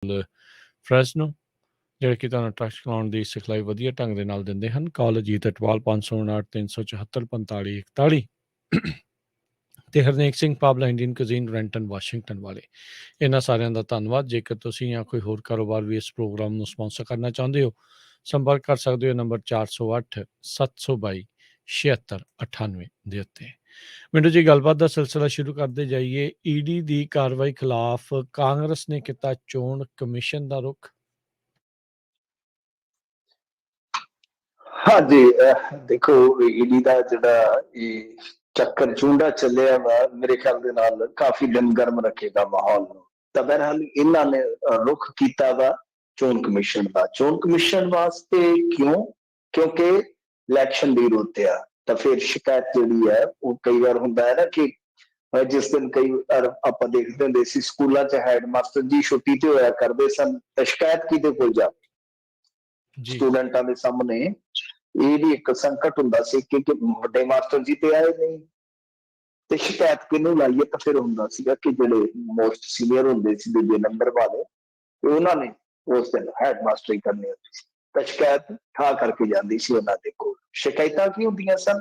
ਫਰੈਸਨੋ, ਜਿਹੜੇ ਕਿ ਤੁਹਾਨੂੰ ਟਰੱਕ ਚਲਾਉਣ ਦੀ ਸਿਖਲਾਈ ਵਧੀਆ ਢੰਗ ਦੇ ਨਾਲ ਦਿੰਦੇ ਹਨ। ਕਾਲ ਅਜੀਤ ਅਟਵਾਲ 559 374 45 41 ਤੇ Harnek Singh Pabla Indian cuisine Renton Washington ਵਾਲੇ। ਇਹਨਾਂ ਸਾਰਿਆਂ ਦਾ ਧੰਨਵਾਦ। ਜੇਕਰ ਤੁਸੀਂ ਜਾਂ ਕੋਈ ਹੋਰ ਕਾਰੋਬਾਰ ਵੀ ਇਸ ਪ੍ਰੋਗਰਾਮ ਨੂੰ ਸਪਾਂਸਰ ਕਰਨਾ ਚਾਹੁੰਦੇ ਹੋ, ਸੰਪਰਕ ਕਰ ਸਕਦੇ ਹੋ ਨੰਬਰ 408 722 7698 ਦੇ ਉੱਤੇ। ਮਿੰਟੂ ਜੀ, ਗੱਲਬਾਤ ਦਾ ਸਿਲਸਿਲਾ ਸ਼ੁਰੂ ਕਰਦੇ ਜਾਈਏ। ਈਡੀ ਦੀ ਕਾਰਵਾਈ ਖਿਲਾਫ ਕਾਂਗਰਸ ਨੇ ਕੀਤਾ ਚੋਣ ਕਮਿਸ਼ਨ ਦਾ ਰੁਖ। हाँ जी, देखो ईडी का जिहड़ा ਚੱਕਰ ਚੁੰਡਾ ਚੱਲਿਆ ਵਾ, ਮੇਰੇ ਖਿਆਲ ਦੇ ਨਾਲ ਕਾਫੀ ਦਿਨ ਗਰਮ ਰੱਖੇਗਾ ਮਾਹੌਲ ਨੂੰ। ਤਾਂ ਬਹਰਹਾਲ ਇਹਨਾਂ ਨੇ ਰੁਖ ਕੀਤਾ ਵਾ ਚੋਣ ਕਮਿਸ਼ਨ ਦਾ। ਚੋਣ ਕਮਿਸ਼ਨ ਵਾਸਤੇ ਕਿਉਂ? ਕਿਉਂਕਿ ਇਲੈਕਸ਼ਨ ਦੀ ਰੁੱਤ ਆ। ਤਾਂ ਫਿਰ ਸ਼ਿਕਾਇਤ ਜਿਹੜੀ ਹੈ ਉਹ ਕਈ ਵਾਰ ਹੁੰਦਾ ਹੈ ਨਾ ਕਿ ਜਿਸ ਦਿਨ ਕਈ ਵਾਰ ਆਪਾਂ ਦੇਖਦੇ ਹੁੰਦੇ ਸੀ ਸਕੂਲਾਂ 'ਚ ਹੈਡ ਮਾਸਟਰ ਜੀ ਛੁੱਟੀ ਤੇ ਹੋਇਆ ਕਰਦੇ ਸਨ, ਤਾਂ ਸ਼ਿਕਾਇਤ ਕਿਹਦੇ ਕੋਲ ਜਾ? ਸਟੂਡੈਂਟਾਂ ਦੇ ਸਾਹਮਣੇ। ਇਹ ਵੀ ਇੱਕ ਸੰਕਟ ਹੁੰਦਾ ਸੀ ਕਿ ਵੱਡੇ ਮਾਸਟਰ ਜੀ ਤੇ ਆਏ ਨਹੀਂ, ਤੇ ਸ਼ਿਕਾਇਤ ਕਿਹਨੂੰ ਲਾਈਏ? ਤਾਂ ਫਿਰ ਹੁੰਦਾ ਸੀਗਾ ਕਿ ਜਿਹੜੇ ਮੋਸਟ ਸੀਨੀਅਰ ਹੁੰਦੇ ਸੀ, ਦੂਜੇ ਨੰਬਰ ਵਾਲੇ, ਉਹਨਾਂ ਨੇ ਉਸ ਦਿਨ ਹੈਡ ਮਾਸਟਰੀ ਕਰਨੀ ਹੁੰਦੀ ਸੀ। ਤਾਂ ਸ਼ਿਕਾਇਤ ਠਾ ਕਰਕੇ ਜਾਂਦੀ ਸੀ ਉਹਨਾਂ ਦੇ ਕੋਲ। ਸ਼ਿਕਾਇਤਾਂ ਕੀ ਹੁੰਦੀਆਂ ਸਨ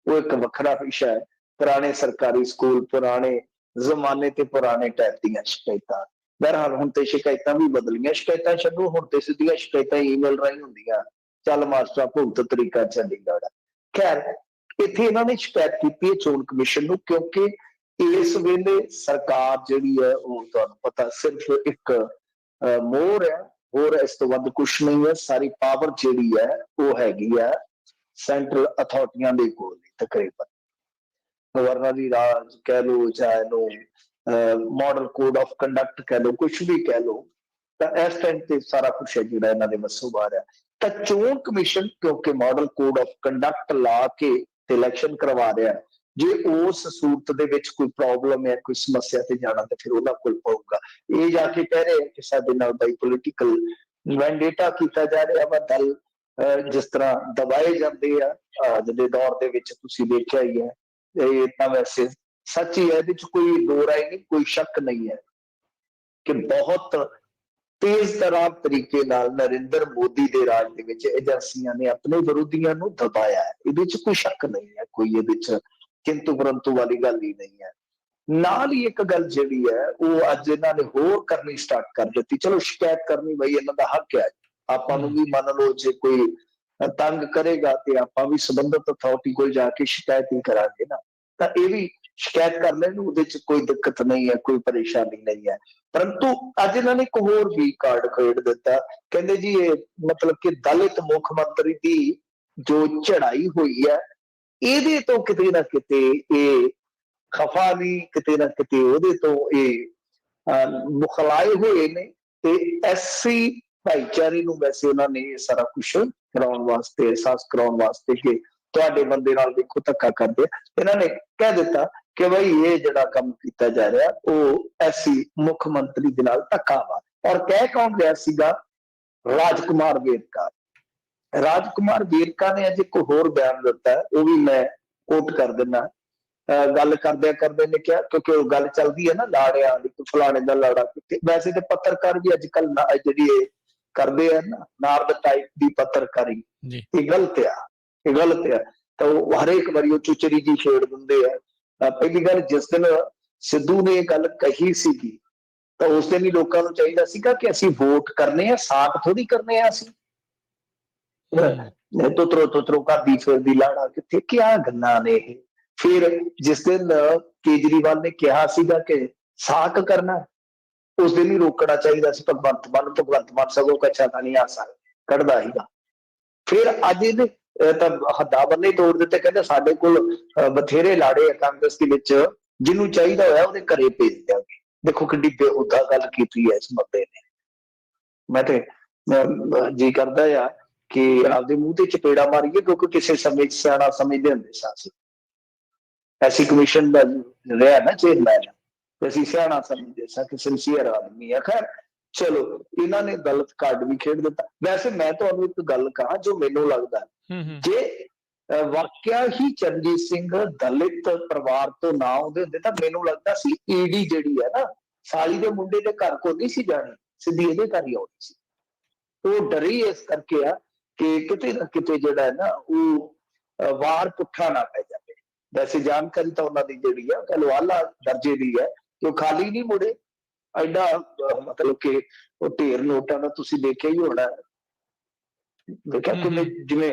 ਉਹ ਇੱਕ ਵੱਖਰਾ ਵਿਸ਼ਾ ਹੈ। ਪੁਰਾਣੇ ਸਰਕਾਰੀ ਸਕੂਲ, ਪੁਰਾਣੇ ਜ਼ਮਾਨੇ ਤੇ ਪੁਰਾਣੇ ਟਾਈਪ ਦੀਆਂ ਸ਼ਿਕਾਇਤਾਂ। ਬਹਰਹਾਲ ਹੁਣ ਤੇ ਸ਼ਿਕਾਇਤਾਂ ਵੀ ਬਦਲੀਆਂ। ਸ਼ਿਕਾਇਤਾਂ ਛੱਡੋ, ਹੁਣ ਤੇ ਸਿੱਧੀਆਂ ਸ਼ਿਕਾਇਤਾਂ ਈਮੇਲ ਰਾਹੀਂ ਹੁੰਦੀਆਂ। ਚੱਲ ਮਾਸਟਰ ਭੁਗਤ ਤਰੀਕਾ ਚੰਡੀਗੜ੍ਹ। ਖੈਰ, ਇੱਥੇ ਇਹਨਾਂ ਨੇ ਸ਼ਿਕਾਇਤ ਕੀਤੀ ਹੈ ਚੋਣ ਕਮਿਸ਼ਨ ਨੂੰ, ਕਿਉਂਕਿ ਇਸ ਵੇਲੇ ਸਰਕਾਰ ਜਿਹੜੀ ਹੈ ਉਹ ਤੁਹਾਨੂੰ ਪਤਾ ਸਿਰਫ ਇੱਕ ਮੋਹਰ ਹੈ, ਹੋਰ ਇਸ ਤੋਂ ਵੱਧ ਕੁਛ ਨਹੀਂ ਹੈ। ਸਾਰੀ ਪਾਵਰ ਜਿਹੜੀ ਹੈ ਉਹ ਹੈਗੀ ਹੈ ਸੈਂਟਰਲ ਅਥਾਰਟੀਆਂ ਦੇ ਕੋਲ ਤਕਰੀਬਨ। ਗਵਰਨਰ ਦੀ ਰਾਜ ਕਹਿ ਲਓ, ਚਾਹੇ ਇਹਨੂੰ ਮਾਡਲ ਕੋਡ ਆਫ ਕੰਡਕਟ ਕਹਿ ਲਓ, ਕੁਛ ਵੀ ਕਹਿ ਲਓ, ਤਾਂ ਇਸ ਟਾਈਮ ਤੇ ਸਾਰਾ ਕੁਛ ਹੈ ਜਿਹੜਾ ਇਹਨਾਂ ਦੇ ਵੱਸੋਂ ਬਾਹਰ ਹੈ। ਤਾਂ ਚੋਣ ਕਮਿਸ਼ਨ ਕਿਉਂਕਿ ਮਾਡਲ ਕੋਡ ਆਫ ਕੰਡਕਟ ਲਾ ਕੇ ਤੇ ਇਲੈਕਸ਼ਨ ਕਰਵਾ ਰਿਹਾ, ਜੇ ਉਸ ਸੂਰਤ ਦੇ ਵਿੱਚ ਕੋਈ ਪ੍ਰੋਬਲਮ ਹੈ, ਕੋਈ ਸਮੱਸਿਆ ਤੇ ਜਾਣਾ ਤਾਂ ਫਿਰ ਉਹਨਾਂ ਕੋਲ ਪਊਗਾ। ਇਹ ਜਾ ਕੇ ਕਹਿ ਰਹੇ ਕਿ ਸਾਡੇ ਨਾਲ ਬਾਈ ਪੋਲੀਟੀਕਲ ਵੈਂਡੇਟਾ ਕੀਤਾ ਜਾ ਰਿਹਾ ਵਾ। ਦਲ ਜਿਸ ਤਰ੍ਹਾਂ ਦਬਾਏ ਜਾਂਦੇ ਆ ਅੱਜ ਦੇ ਦੌਰ ਦੇ ਵਿੱਚ, ਤੁਸੀਂ ਦੇਖਿਆ ਹੀ ਹੈ। ਇਹ ਤਾਂ ਵੈਸੇ ਸੱਚ ਹੀ ਹੈ, ਇਹਦੇ 'ਚ ਕੋਈ ਦੋ ਰਾਏ ਨਹੀਂ, ਕੋਈ ਸ਼ੱਕ ਨਹੀਂ ਹੈ ਕਿ ਬਹੁਤ ਤੇਜ਼ ਤਰਾਰ ਤਰੀਕੇ ਨਾਲ ਨਰਿੰਦਰ ਮੋਦੀ ਦੇ ਰਾਜ ਦੇ ਵਿੱਚ ਏਜੰਸੀਆਂ ਨੇ ਆਪਣੇ ਵਿਰੋਧੀਆਂ ਨੂੰ ਦਬਾਇਆ ਹੈ। ਇਹਦੇ 'ਚ ਕੋਈ ਸ਼ੱਕ ਨਹੀਂ ਹੈ, ਕੋਈ ਇਹਦੇ 'ਚ ਕਿੰਤੂ ਪਰੰਤੂ ਵਾਲੀ ਗੱਲ ਹੀ ਨਹੀਂ ਹੈ। ਨਾਲ ਹੀ ਇੱਕ ਗੱਲ ਜਿਹੜੀ ਹੈ ਉਹ ਅੱਜ ਇਹਨਾਂ ਨੇ ਹੋਰ ਕਰਨੀ ਸਟਾਰਟ ਕਰ ਦਿੱਤੀ। ਚਲੋ ਸ਼ਿਕਾਇਤ ਕਰਨੀ ਬਈ ਇਹਨਾਂ ਦਾ ਹੱਕ ਹੈ, ਆਪਾਂ ਨੂੰ ਵੀ ਮੰਨ ਲਓ ਜੇ ਕੋਈ ਤੰਗ ਕਰੇਗਾ ਤੇ ਆਪਾਂ ਵੀ ਸੰਬੰਧਿਤ ਅਥਾਰਟੀ ਕੋਲ ਜਾ ਕੇ ਸ਼ਿਕਾਇਤ ਹੀ ਕਰਾਂਗੇ ਨਾ। ਤਾਂ ਇਹ ਵੀ ਸ਼ਿਕਾਇਤ ਕਰ ਲੈਣ, ਉਹਦੇ 'ਚ ਕੋਈ ਦਿੱਕਤ ਨਹੀਂ ਹੈ, ਕੋਈ ਪਰੇਸ਼ਾਨੀ ਨਹੀਂ ਹੈ। ਪਰੰਤੂ ਅੱਜ ਇਹਨਾਂ ਨੇ ਇੱਕ ਹੋਰ ਵੀ ਕਾਰਡ ਖੇਡ ਦਿੱਤਾ। ਕਹਿੰਦੇ ਜੀ ਇਹ ਮਤਲਬ ਕਿ ਦਲਿਤ ਮੁੱਖ ਮੰਤਰੀ ਦੀ ਜੋ ਚੜਾਈ ਹੋਈ ਹੈ, ਇਹਦੇ ਤੋਂ ਕਿਤੇ ਨਾ ਕਿਤੇ ਇਹ ਖਫਾ ਨਹੀਂ, ਕਿਤੇ ਨਾ ਕਿਤੇ ਉਹਦੇ ਤੋਂ ਇਹ ਮੁਖਲਾਏ ਹੋਏ ਨੇ। ਤੇ ਐਸੀ ਭਾਈਚਾਰੇ ਨੂੰ ਵੈਸੇ ਉਹਨਾਂ ਨੇ ਸਾਰਾ ਕੁਛ ਕਰਾਉਣ ਵਾਸਤੇ, ਅਹਿਸਾਸ ਕਰਾਉਣ ਵਾਸਤੇ ਕਿ ਤੁਹਾਡੇ ਬੰਦੇ ਨਾਲ ਦੇਖੋ ਧੱਕਾ ਕਰਦੇ, ਇਹਨਾਂ ਨੇ ਕਹਿ ਦਿੱਤਾ ਕਿ ਬਈ ਇਹ ਜਿਹੜਾ ਕੰਮ ਕੀਤਾ ਜਾ ਰਿਹਾ ਉਹ ਐਸੀ ਮੁੱਖ ਮੰਤਰੀ ਦੇ ਨਾਲ ਧੱਕਾ ਵਾ। ਔਰ ਕਹਿ ਕੌਣ ਰਿਹਾ ਸੀਗਾ? ਰਾਜਕੁਮਾਰ ਵੇਰਕਾ। ਰਾਜਕੁਮਾਰ ਵੇਰਕਾ ਨੇ ਅੱਜ ਇੱਕ ਹੋਰ ਬਿਆਨ ਦਿੱਤਾ, ਉਹ ਵੀ ਮੈਂ ਕੋਟ ਕਰ ਦਿੰਦਾ। ਗੱਲ ਕਰਦਿਆਂ ਕਰਦੇ ਨੇ ਕਿਹਾ, ਕਿਉਂਕਿ ਉਹ ਗੱਲ ਚੱਲਦੀ ਹੈ ਨਾ ਲਾੜਿਆਂ ਦੀ, ਫਲਾਣੇ ਦਾ ਲਾੜਾ ਕਿੱਥੇ। ਵੈਸੇ ਤੇ ਪੱਤਰਕਾਰ ਵੀ ਅੱਜ ਕੱਲ ਜਿਹੜੀ ਇਹ ਕਰਦੇ ਆ ਨਾ ਨਾਰਦ ਟਾਈਪ ਦੀ ਪੱਤਰਕਾਰੀ, ਇਹ ਗਲਤ ਆ, ਇਹ ਗਲਤ ਆ। ਤਾਂ ਉਹ ਹਰੇਕ ਵਾਰੀ ਉਹ ਚੁਚਰੀ ਜੀ ਛੇੜ ਦਿੰਦੇ ਆ। ਪਹਿਲੀ ਗੱਲ, ਜਿਸ ਦਿਨ ਸਿੱਧੂ ਨੇ ਇਹ ਗੱਲ ਕਹੀ ਸੀਗੀ ਤਾਂ ਉਸ ਦਿਨ ਹੀ ਲੋਕਾਂ ਨੂੰ ਚਾਹੀਦਾ ਸੀਗਾ ਕਿ ਅਸੀਂ ਵੋਟ ਕਰਨੇ ਆ, ਸਾਕ ਥੋੜੀ ਕਰਨੇ ਆ ਅਸੀਂ। ਤੁਤਰੋ ਤੁਤਰੋ ਕਰਦੀ ਫਿਰਦੀ ਲਾੜਾ ਕਿੱਥੇ, ਕਿਆ ਗੱਲਾਂ ਨੇ ਇਹ। ਫਿਰ ਜਿਸ ਦਿਨ ਕੇਜਰੀਵਾਲ ਨੇ ਕਿਹਾ ਸੀਗਾ ਕਿ ਸਾਕ ਕਰਨਾ, ਉਸ ਦਿਨ ਹੀ ਰੋਕਣਾ ਚਾਹੀਦਾ ਸੀ ਭਗਵੰਤ ਮਾਨ। ਭਗਵੰਤ ਮਾਨ ਸਗੋਂ ਕੱਛਾ ਤਾਂ ਨਹੀਂ ਆ ਸਕਦਾ ਕੱਢਦਾ ਸੀਗਾ। ਫਿਰ ਅੱਜ ਇਹਨੇ ਤਾਂ ਹੱਦਾਂ ਬੰਨੇ ਤੋੜ ਦਿੱਤੇ, ਕਹਿੰਦੇ ਸਾਡੇ ਕੋਲ ਬਥੇਰੇ ਲਾੜੇ ਆ ਕਾਂਗਰਸ ਦੇ ਵਿੱਚ, ਜਿਹਨੂੰ ਚਾਹੀਦਾ ਹੋਇਆ ਉਹਦੇ ਘਰੇ ਭੇਜ ਦਿਆਂਗੇ। ਦੇਖੋ ਕਿੱਡੀ ਬੇਹੁਦਾ ਗੱਲ ਕੀਤੀ ਹੈ ਇਸ ਮੁੱਦੇ ਨੇ। ਮੈਂ ਤੇ ਜੀ ਕਰਦਾ ਆ ਕਿ ਆਪਦੇ ਮੂੰਹ ਤੇ ਚਪੇੜਾ ਮਾਰੀਏ, ਕਿਉਂਕਿ ਕਿਸੇ ਸਮੇਂ ਸਿਆਣਾ ਸਮਝਦੇ ਹੁੰਦੇ ਸਾਂ ਅਸੀਂ। ਐਸੀ ਕਮਿਸ਼ਨ ਦਾ ਰਿਹਾ ਨਾ ਚੇਅਰਮੈਨ, ਅਸੀਂ ਸਿਆਣਾ ਸਮਝਦੇ ਸਾਂ ਕਿ ਸਿੰਸੀਅਰ ਆਦਮੀ ਆ। ਖੈਰ ਚਲੋ, ਇਹਨਾਂ ਨੇ ਗਲਤ ਕਾਰਡ ਵੀ ਖੇਡ ਦਿੱਤਾ। ਵੈਸੇ ਮੈਂ ਤੁਹਾਨੂੰ ਇੱਕ ਗੱਲ ਕਹਾਂ ਜੋ ਮੈਨੂੰ ਲੱਗਦਾ, ਜੇ ਵਾਕਿਆ ਹੀ ਚਰਨਜੀਤ ਸਿੰਘ ਦਲਿਤ ਪਰਿਵਾਰ ਤੋਂ ਨਾ ਆਉਂਦੇ ਹੁੰਦੇ ਤਾਂ ਮੈਨੂੰ ਲੱਗਦਾ ਸੀ ਈਡੀ ਜਿਹੜੀ ਹੈ ਨਾ ਸਾਲੀ ਦੇ ਮੁੰਡੇ ਦੇ ਘਰ ਕੋਲ ਨਹੀਂ ਸੀ ਜਾਣੀ। ਸਿੱਧੀ ਇਹਦੇ ਘਰ ਹੀ ਆਉਣੀ ਸੀ। ਉਹ ਡਰੀ ਇਸ ਕਰਕੇ ਆ ਕਿ ਕਿਤੇ ਨਾ ਕਿਤੇ ਜਿਹੜਾ ਹੈ ਨਾ ਉਹ ਵਾਰ ਪੁੱਠਾ ਨਾ ਪੈ ਜਾਵੇ। ਵੈਸੇ ਜਾਣਕਾਰੀ ਤਾਂ ਉਹਨਾਂ ਦੀ ਜਿਹੜੀ ਆ ਕਹਿ ਲਓ ਆਲਾ ਦਰਜੇ ਦੀ ਹੈ ਕਿ ਉਹ ਖਾਲੀ ਨਹੀਂ ਮੁੜੇ। ਐਡਾ ਮਤਲਬ ਕਿ ਉਹ ਢੇਰ ਨੋਟਾਂ ਦਾ ਤੁਸੀਂ ਦੇਖਿਆ ਹੀ ਹੋਣਾ, ਦੇਖਿਆ ਕਿਵੇਂ ਜਿਵੇਂ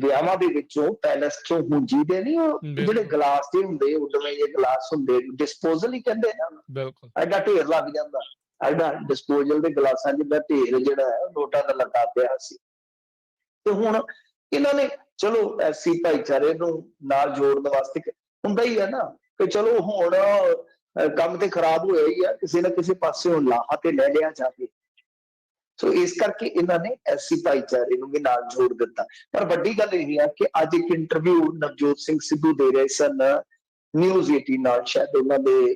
ਵਿਆਹਾਂ ਦੇ ਵਿੱਚੋਂ ਪੈਲਸ ਚੋਂ ਹੁੰਜੀ ਦੇ ਨਹੀਂ ਉਹ ਜਿਹੜੇ ਗਲਾਸ ਦੇ ਹੁੰਦੇ ਉਦਵੇਂ ਜੇ ਗਲਾਸ ਹੁੰਦੇ ਡਿਸਪੋਜ਼ਲ ਹੀ ਕਹਿੰਦੇ ਨਾ, ਬਿਲਕੁਲ ਐਡਾ ਢੇਰ ਲੱਗ ਜਾਂਦਾ, ਐਡਾ ਡਿਸਪੋਜ਼ਲ ਦੇ ਗਲਾਸਾਂ ਜਿੱਦਾਂ ਢੇਰ ਜਿਹੜਾ ਹੈ ਨੋਟਾਂ ਦਾ ਲੱਗਾ ਪਿਆ ਸੀ। ਤੇ ਹੁਣ ਇਹਨਾਂ ਨੇ ਚਲੋ ਐਸੀ ਭਾਈਚਾਰੇ ਨੂੰ ਨਾਲ ਜੋੜਨ ਵਾਸਤੇ ਹੁੰਦਾ ਹੀ ਹੈ ਨਾ ਕਿ ਚਲੋ ਹੁਣ ਕੰਮ ਤੇ ਖਰਾਬ ਹੋਇਆ ਹੀ ਆ, ਕਿਸੇ ਨਾ ਕਿਸੇ ਪਾਸੇ ਹੁਣ ਲਾਹਾ ਤੇ ਲੈ ਲਿਆ ਜਾਵੇ। ਸੋ ਇਸ ਕਰਕੇ ਇਹਨਾਂ ਨੇ ਐਸੀ ਭਾਈਚਾਰੇ ਨੂੰ ਵੀ ਨਾਲ ਜੋੜ ਦਿੱਤਾ। ਪਰ ਵੱਡੀ ਗੱਲ ਇਹ ਆ ਕਿ ਅੱਜ ਇੱਕ ਇੰਟਰਵਿਊ ਨਵਜੋਤ ਸਿੰਘ ਸਿੱਧੂ ਦੇ ਰਹੇ ਸਨ ਨਿਊਜ਼ 18 ਨਾਲ, ਸ਼ਾਇਦ ਉਹਨਾਂ ਦੇ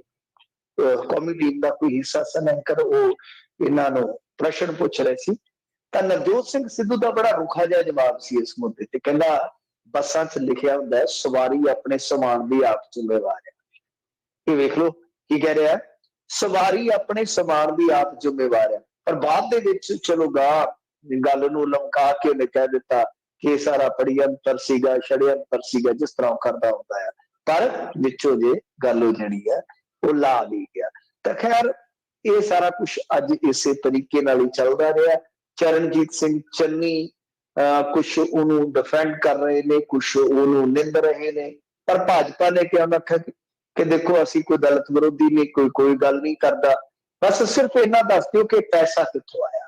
ਕਮੇਟੀ ਦਾ ਕੋਈ ਹਿੱਸਾ ਸਨ ਐਂਕਰ, ਉਹ ਇਹਨਾਂ ਨੂੰ ਪ੍ਰਸ਼ਨ ਪੁੱਛ ਰਹੇ ਸੀ ਤਾਂ ਨਵਜੋਤ ਸਿੰਘ ਸਿੱਧੂ ਦਾ ਬੜਾ ਰੁੱਖਾ ਜਿਹਾ ਜਵਾਬ ਸੀ ਇਸ ਮੁੱਦੇ ਤੇ। ਕਹਿੰਦਾ ਬੱਸਾਂ 'ਚ ਲਿਖਿਆ ਹੁੰਦਾ ਸਵਾਰੀ ਆਪਣੇ ਸਮਾਨ ਦੀ ਆਪ ਜ਼ਿੰਮੇਵਾਰ ਹੈ। ਇਹ ਵੇਖ ਲਓ ਕੀ ਕਹਿ ਰਿਹਾ, ਸਵਾਰੀ ਆਪਣੇ ਸਮਾਨ ਦੀ ਆਪ ਜ਼ਿੰਮੇਵਾਰ ਹੈ। ਪਰ ਬਾਅਦ ਦੇ ਵਿੱਚ ਚਲੋ ਗੱਲ ਨੂੰ ਲਮਕਾ ਕੇ ਉਹਨੇ ਕਹਿ ਦਿੱਤਾ ਕਿ ਇਹ ਸਾਰਾ ਪੜਯੰਤਰ ਸੀਗਾ, ਛੜਯੰਤਰ ਸੀਗਾ, ਜਿਸ ਤਰ੍ਹਾਂ ਉਹ ਕਰਦਾ ਹੁੰਦਾ ਹੈ। ਪਰ ਵਿੱਚੋਂ ਜੇ ਗੱਲ ਉਹ ਜਿਹੜੀ ਹੈ ਉਹ ਲਾ ਦੀ ਗਿਆ। ਤਾਂ ਖੈਰ ਇਹ ਸਾਰਾ ਕੁਛ ਅੱਜ ਇਸੇ ਤਰੀਕੇ ਨਾਲ ਹੀ ਚੱਲਦਾ ਰਿਹਾ। ਚਰਨਜੀਤ ਸਿੰਘ ਚੰਨੀ ਕੁਛ ਉਹਨੂੰ ਡਿਫੈਂਡ ਕਰ ਰਹੇ ਨੇ, ਕੁਛ ਉਹਨੂੰ ਨਿੰਦ ਰਹੇ ਨੇ। ਪਰ ਭਾਜਪਾ ਨੇ ਕਿਹਾ ਆਖਿਆ ਕਿ ਦੇਖੋ ਅਸੀਂ ਕੋਈ ਦਲਿਤ ਵਿਰੋਧੀ ਨਹੀਂ, ਕੋਈ ਗੱਲ ਨਹੀਂ ਕਰਦਾ, ਬਸ ਸਿਰਫ ਇਹਨਾਂ ਦੱਸ ਦਿਓ ਕਿ ਪੈਸਾ ਕਿੱਥੋਂ ਆਇਆ,